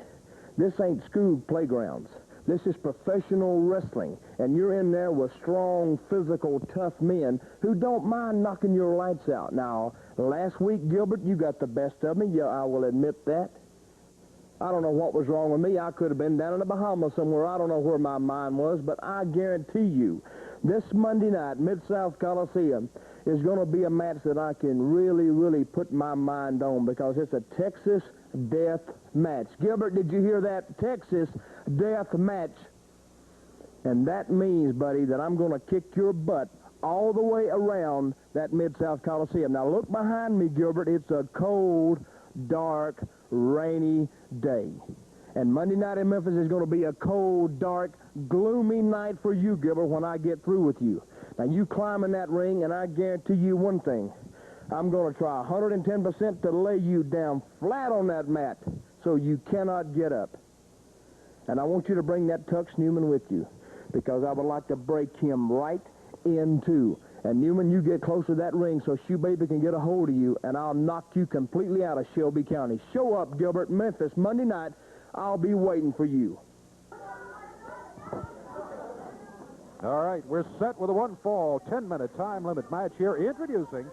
this ain't school playgrounds. This is professional wrestling, and you're in there with strong, physical, tough men who don't mind knocking your lights out. Now, last week, Gilbert, you got the best of me. Yeah, I will admit that. I don't know what was wrong with me. I could have been down in the Bahamas somewhere. I don't know where my mind was, but I guarantee you, this Monday night, Mid-South Coliseum, is going to be a match that I can really, really put my mind on because it's a Texas death match. Gilbert, did you hear that? Texas death match. And that means, buddy, that I'm going to kick your butt all the way around that Mid-South Coliseum. Now, look behind me, Gilbert. It's a cold, dark, rainy day. And Monday night in Memphis is going to be a cold, dark, gloomy night for you, Gilbert, when I get through with you. Now, you climb in that ring, and I guarantee you one thing. I'm going to try 110% to lay you down flat on that mat so you cannot get up. And I want you to bring that Tux Newman with you because I would like to break him right in two. And, Newman, you get close to that ring so Shoe Baby can get a hold of you, and I'll knock you completely out of Shelby County. Show up, Gilbert, Memphis, Monday night. I'll be waiting for you. All right, we're set with a one-fall, 10-minute time limit match here. Introducing,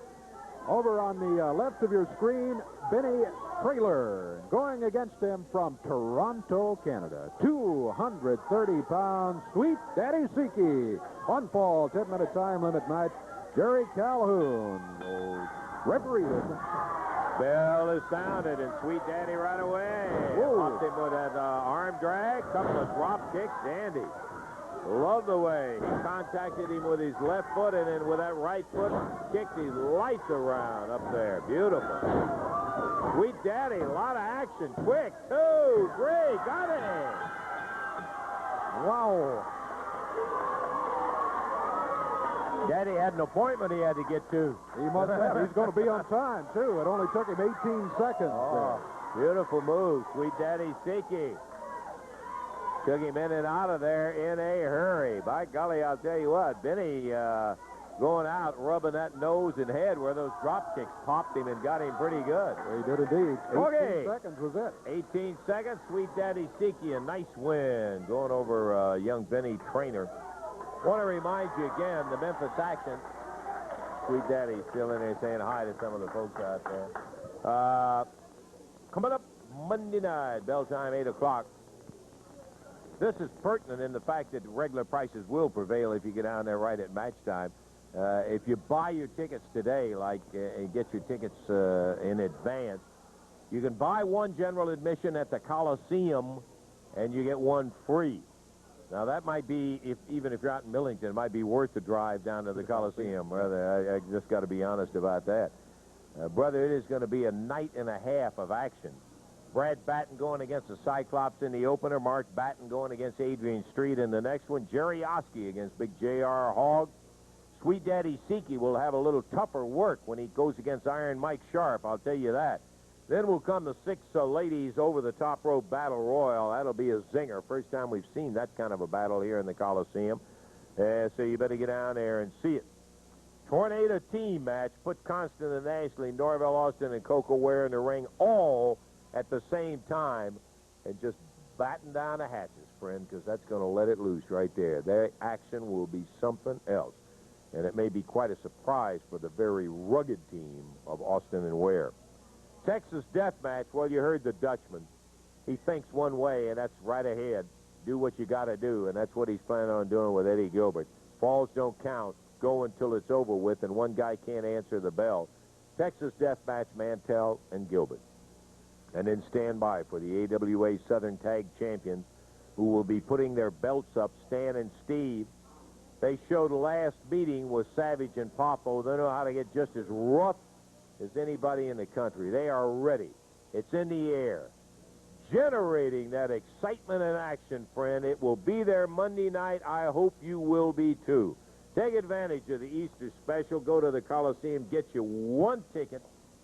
over on the left of your screen, Benny Traylor. Going against him from Toronto, Canada, 230 pounds, Sweet Daddy Siki. One-fall, 10-minute time limit match. Jerry Calhoun, referee. Bell is sounded, and Sweet Daddy right away. Popped him with that arm drag, couple of drop kicks, dandy. Love the way he contacted him with his left foot, and then with that right foot, kicked his lights around up there. Beautiful. Sweet Daddy, a lot of action. Quick, 2, 3, got it. Wow. Daddy had an appointment he had to get to. He must have. He's going to be on time, too. It only took him 18 seconds. Oh, beautiful move. Sweet Daddy Siki. Took him in and out of there in a hurry. By golly, I'll tell you what, Benny going out, rubbing that nose and head where those drop kicks popped him and got him pretty good. He did indeed. 18 seconds was it. 18 seconds, Sweet Daddy Siki, a nice win going over young Benny Traynor. Want to remind you again, the Memphis Action. Sweet Daddy still in there saying hi to some of the folks out there. Coming up Monday night, bell time 8 o'clock. This is pertinent in the fact that regular prices will prevail if you get down there right at match time. If you buy your tickets today, and get your tickets in advance, you can buy one general admission at the Coliseum, and you get one free. Now, that might be, even if you're out in Millington, it might be worth the drive down to the Coliseum, brother. I just got to be honest about that. Brother, it is going to be a night and a half of action. Brad Batten going against the Cyclops in the opener. Mark Batten going against Adrian Street in the next one. Jerry Oske against Big J.R. Hogg. Sweet Daddy Siki will have a little tougher work when he goes against Iron Mike Sharpe, I'll tell you that. Then will come the 6 ladies over the top rope battle royal. That'll be a zinger. First time we've seen that kind of a battle here in the Coliseum. So you better get down there and see it. Tornado team match. Put Constant and Ashley, Norvell, Austin, and Koko Ware in the ring all at the same time, and just batten down the hatches, friend, because that's going to let it loose right there. Their action will be something else, and it may be quite a surprise for the very rugged team of Austin and Ware. Texas Death Match, well, you heard the Dutchman. he thinks one way, and that's right ahead. Do what you got to do, and that's what he's planning on doing with Eddie Gilbert. Falls don't count. Go until it's over with, and one guy can't answer the bell. Texas Deathmatch, Mantell and Gilbert. And then stand by for the AWA Southern Tag Champions, who will be putting their belts up, Stan and Steve. They showed last meeting with Savage and Poffo. They know how to get just as rough as anybody in the country. They are ready. It's in the air. Generating that excitement and action, friend. It will be there Monday night. I hope you will be, too. Take advantage of the Easter special. Go to the Coliseum, get you one ticket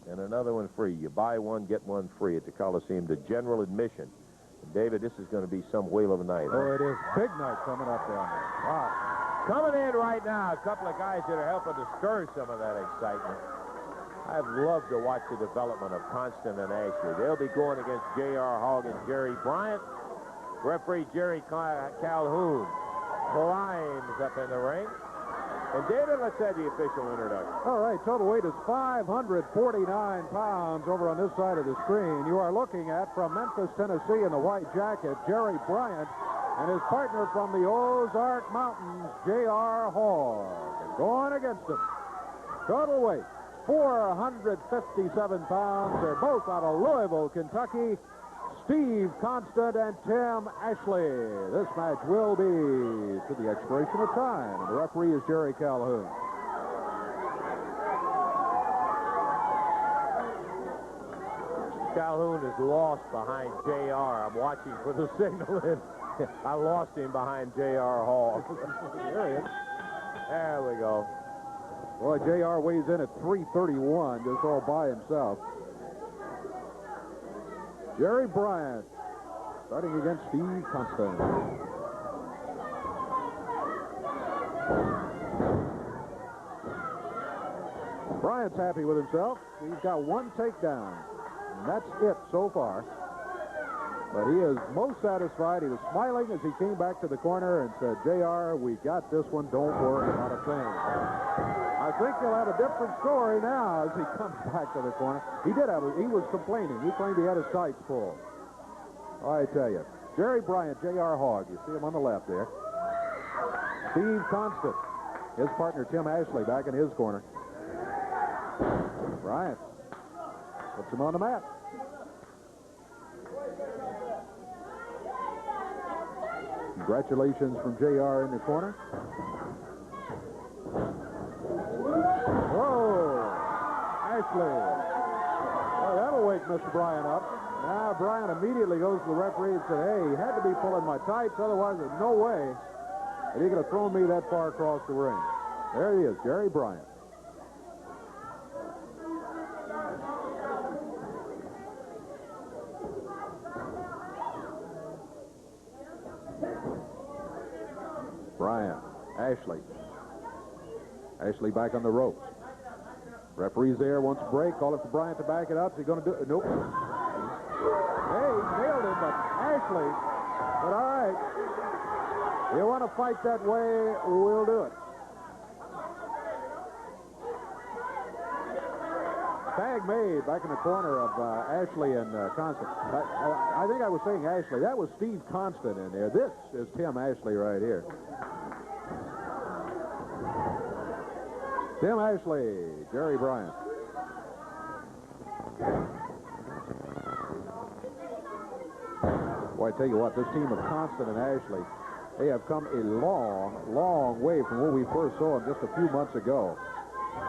and another one free. You buy one, get one free at the Coliseum, the general admission. And David, this is going to be some whale of a night. Oh, it is. Big night coming up down there. Wow. Coming in right now, a couple of guys that are helping to stir some of that excitement. I've loved to watch the development of Constant and Ashley. They'll be going against J.R. Hogg and Jerry Bryant. Referee Jerry Calhoun climbs up in the ring. And David, let's have the official introduction. All right, total weight is 549 pounds over on this side of the screen. You are looking at, from Memphis, Tennessee, in the white jacket, Jerry Bryant, and his partner from the Ozark Mountains, J.R. Hogg. Going against him. Total weight, 457 pounds. They're both out of Louisville, Kentucky. Steve Constant and Tim Ashley. This match will be to the expiration of time. And the referee is Jerry Calhoun. Calhoun is lost behind J.R. I'm watching for the signal, and I lost him behind J.R. Hall. There he is. There we go. Boy, J.R. weighs in at 331, just all by himself. Jerry Bryant starting against Steve Constant. Bryant's happy with himself. He's got one takedown, and that's it so far. But he is most satisfied. He was smiling as he came back to the corner and said, JR, we got this one. Don't worry about a thing. I think he'll have a different story now as he comes back to the corner. He was complaining. He claimed he had his sights full. I tell you, Jerry Bryant, J.R. Hogg. You see him on the left there. Steve Constant, his partner Tim Ashley back in his corner. Bryant puts him on the mat. Congratulations from J.R. in the corner. Ashley. Well, that'll wake Mr. Bryant up. Now Bryant immediately goes to the referee and said, hey, he had to be pulling my tights, otherwise there's no way that he could have thrown me that far across the ring. There he is, Jerry Bryant. Bryant, Ashley. Ashley back on the ropes. Referee's there, wants a break. Call it for Bryant to back it up. Is he going to do it? Nope. Hey, he nailed him, but Ashley. But all right. You want to fight that way, we'll do it. Tag made back in the corner of Ashley and Constant. I think I was saying Ashley. That was Steve Constant in there. This is Tim Ashley right here. Tim Ashley, Jerry Bryant. Boy, I tell you what, this team of Constant and Ashley, they have come a long, long way from when we first saw them just a few months ago.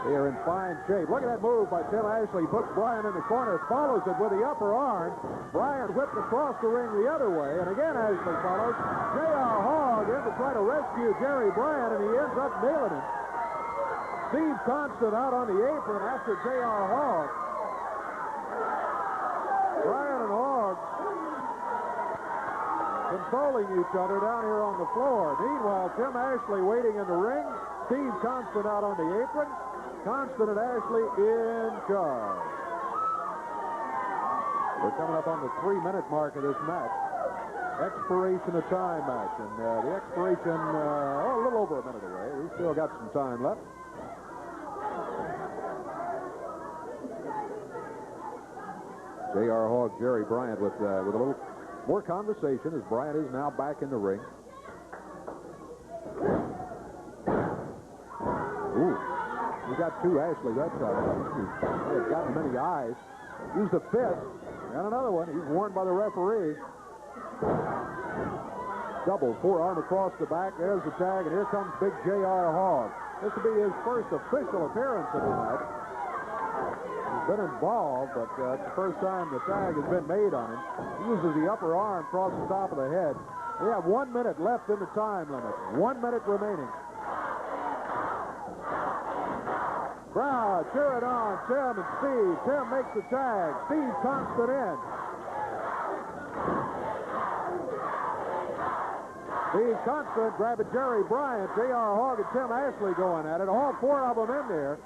They are in fine shape. Look at that move by Tim Ashley. Puts Bryant in the corner, follows it with the upper arm. Bryant whipped across the ring the other way, and again Ashley follows. J.R. Hogg in to try to rescue Jerry Bryant, and he ends up nailing him. Steve Constant out on the apron after J.R. Hogg. Bryant and Hogg consoling each other down here on the floor. Meanwhile, Tim Ashley waiting in the ring. Steve Constant out on the apron. Constant and Ashley in charge. We're coming up on the 3-minute mark of this match. Expiration of time match. And the expiration, a little over a minute away. We've still got some time left. J.R. Hogg, Jerry Bryant with a little More conversation as Bryant is now back in the ring. Ooh, he got two, Ashley, that time. He had gotten many eyes. Used a fist. And another one. He's warned by the referee. Double forearm across the back. There's the tag, and here comes big J.R. Hogg. This will be his first official appearance in the match. He's been involved, but it's the first time the tag has been made on him. He uses the upper arm across the top of the head. We have 1 minute left in the time limit. 1 minute remaining. Crowd cheering on Tim and Steve. Tim makes the tag. Steve Constant in. Steve Constant grabbing Jerry Bryant, J.R. Hogg, and Tim Ashley going at it. All four of them in there.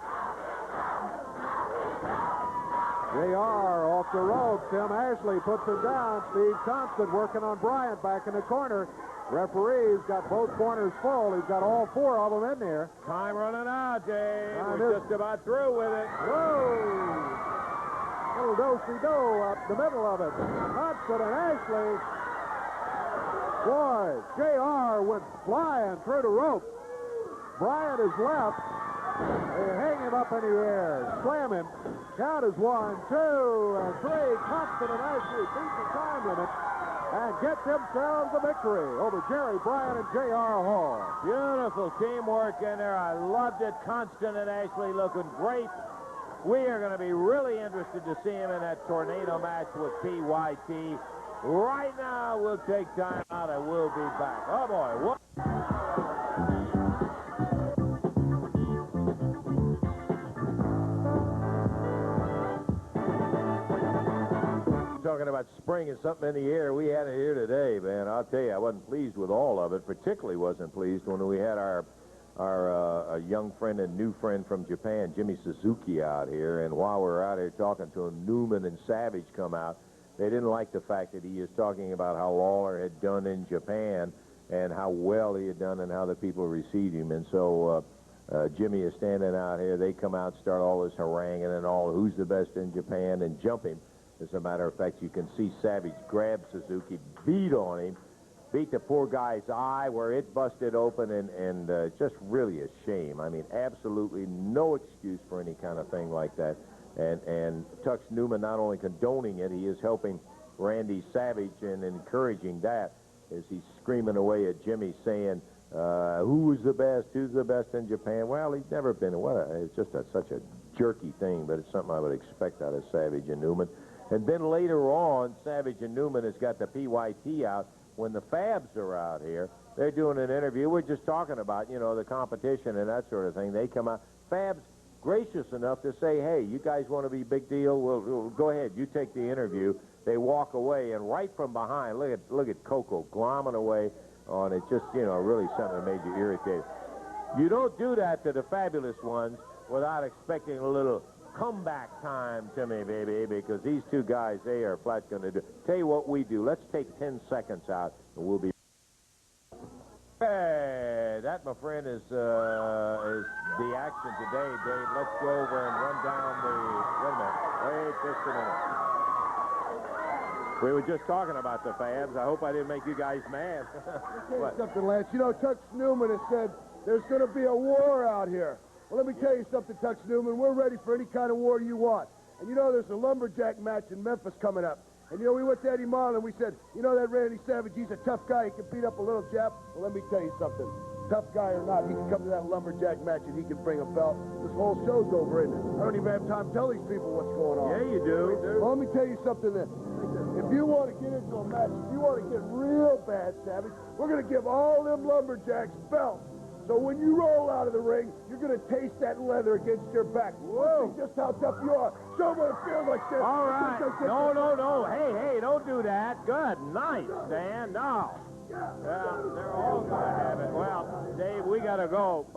J.R. off the rope. Tim Ashley puts him down. Steve Constant working on Bryant back in the corner. Referee's got both corners full. He's got all four of them in there. Time running out, Dave. We're just about through with it. Whoa! Little do-si-do up the middle of it. Constant and Ashley. Boy, J.R. went flying through the rope. Bryant is left. They hang him up in the air. Slam him. Count is 1, 2, and 3. Constant and Ashley beat the time limit and get themselves a victory over Jerry Bryant and J.R. Hall. Beautiful teamwork in there. I loved it. Constant and Ashley looking great. We are going to be really interested to see him in that tornado match with PYT. Right now, we'll take time out and we'll be back. Oh, boy. What? Talking about spring and something in the air. We had it here today, man. I'll tell you, I wasn't pleased with all of it. Particularly wasn't pleased when we had our young friend and new friend from Japan, Jimmy Suzuki, out here. And while we were out here talking to him, Newman and Savage come out. They didn't like the fact that he is talking about how Lawler had done in Japan and how well he had done and how the people received him. And so Jimmy is standing out here. They come out, start all this haranguing and all, who's the best in Japan, and jump him. As a matter of fact, you can see Savage grab Suzuki, beat on him, beat the poor guy's eye where it busted open, and just really a shame. I mean, absolutely no excuse for any kind of thing like that. And Tux Newman not only condoning it, he is helping Randy Savage and encouraging that as he's screaming away at Jimmy saying, who's the best? Who's the best in Japan? Well, he's never been. It's just such a jerky thing, but it's something I would expect out of Savage and Newman. And then later on, Savage and Newman has got the PYT out. When the Fabs are out here, they're doing an interview. We're just talking about, you know, the competition and that sort of thing. They come out. Fabs gracious enough to say, hey, you guys want to be big deal? We'll go ahead. You take the interview. They walk away, and right from behind, look at Koko glomming away on it. Just, you know, really something that made you irritated. You don't do that to the fabulous ones without expecting a little comeback time to me, baby, because these two guys, they are flat going to do. Tell you what we do. Let's take 10 seconds out, and we'll be. Hey, that, my friend, is the action today, Dave. Let's go over and run down the. Wait a minute. Wait just a minute. We were just talking about the Fabs. I hope I didn't make you guys mad. Something, Lance. You know, Tux Newman has said there's going to be a war out here. Well, let me tell you something, Tux Newman. We're ready for any kind of war you want. And you know, there's a lumberjack match in Memphis coming up. And you know, we went to Eddie Marlin and we said, you know that Randy Savage, he's a tough guy. He can beat up a little Jap. Well, let me tell you something. Tough guy or not, he can come to that lumberjack match and he can bring a belt. This whole show's over, isn't it? I don't even have time to tell these people what's going on. Yeah, you do. Well, let me tell you something then. If you want to get into a match, if you want to get real bad, Savage, we're going to give all them lumberjacks belts. So when you roll out of the ring, you're going to taste that leather against your back. Whoa! Just how tough you are. Show them what it feels like. This. All right. No. Hey, don't do that. Good night, Stan. No. Yeah, they're all going to have it. Well, Dave, we got to go.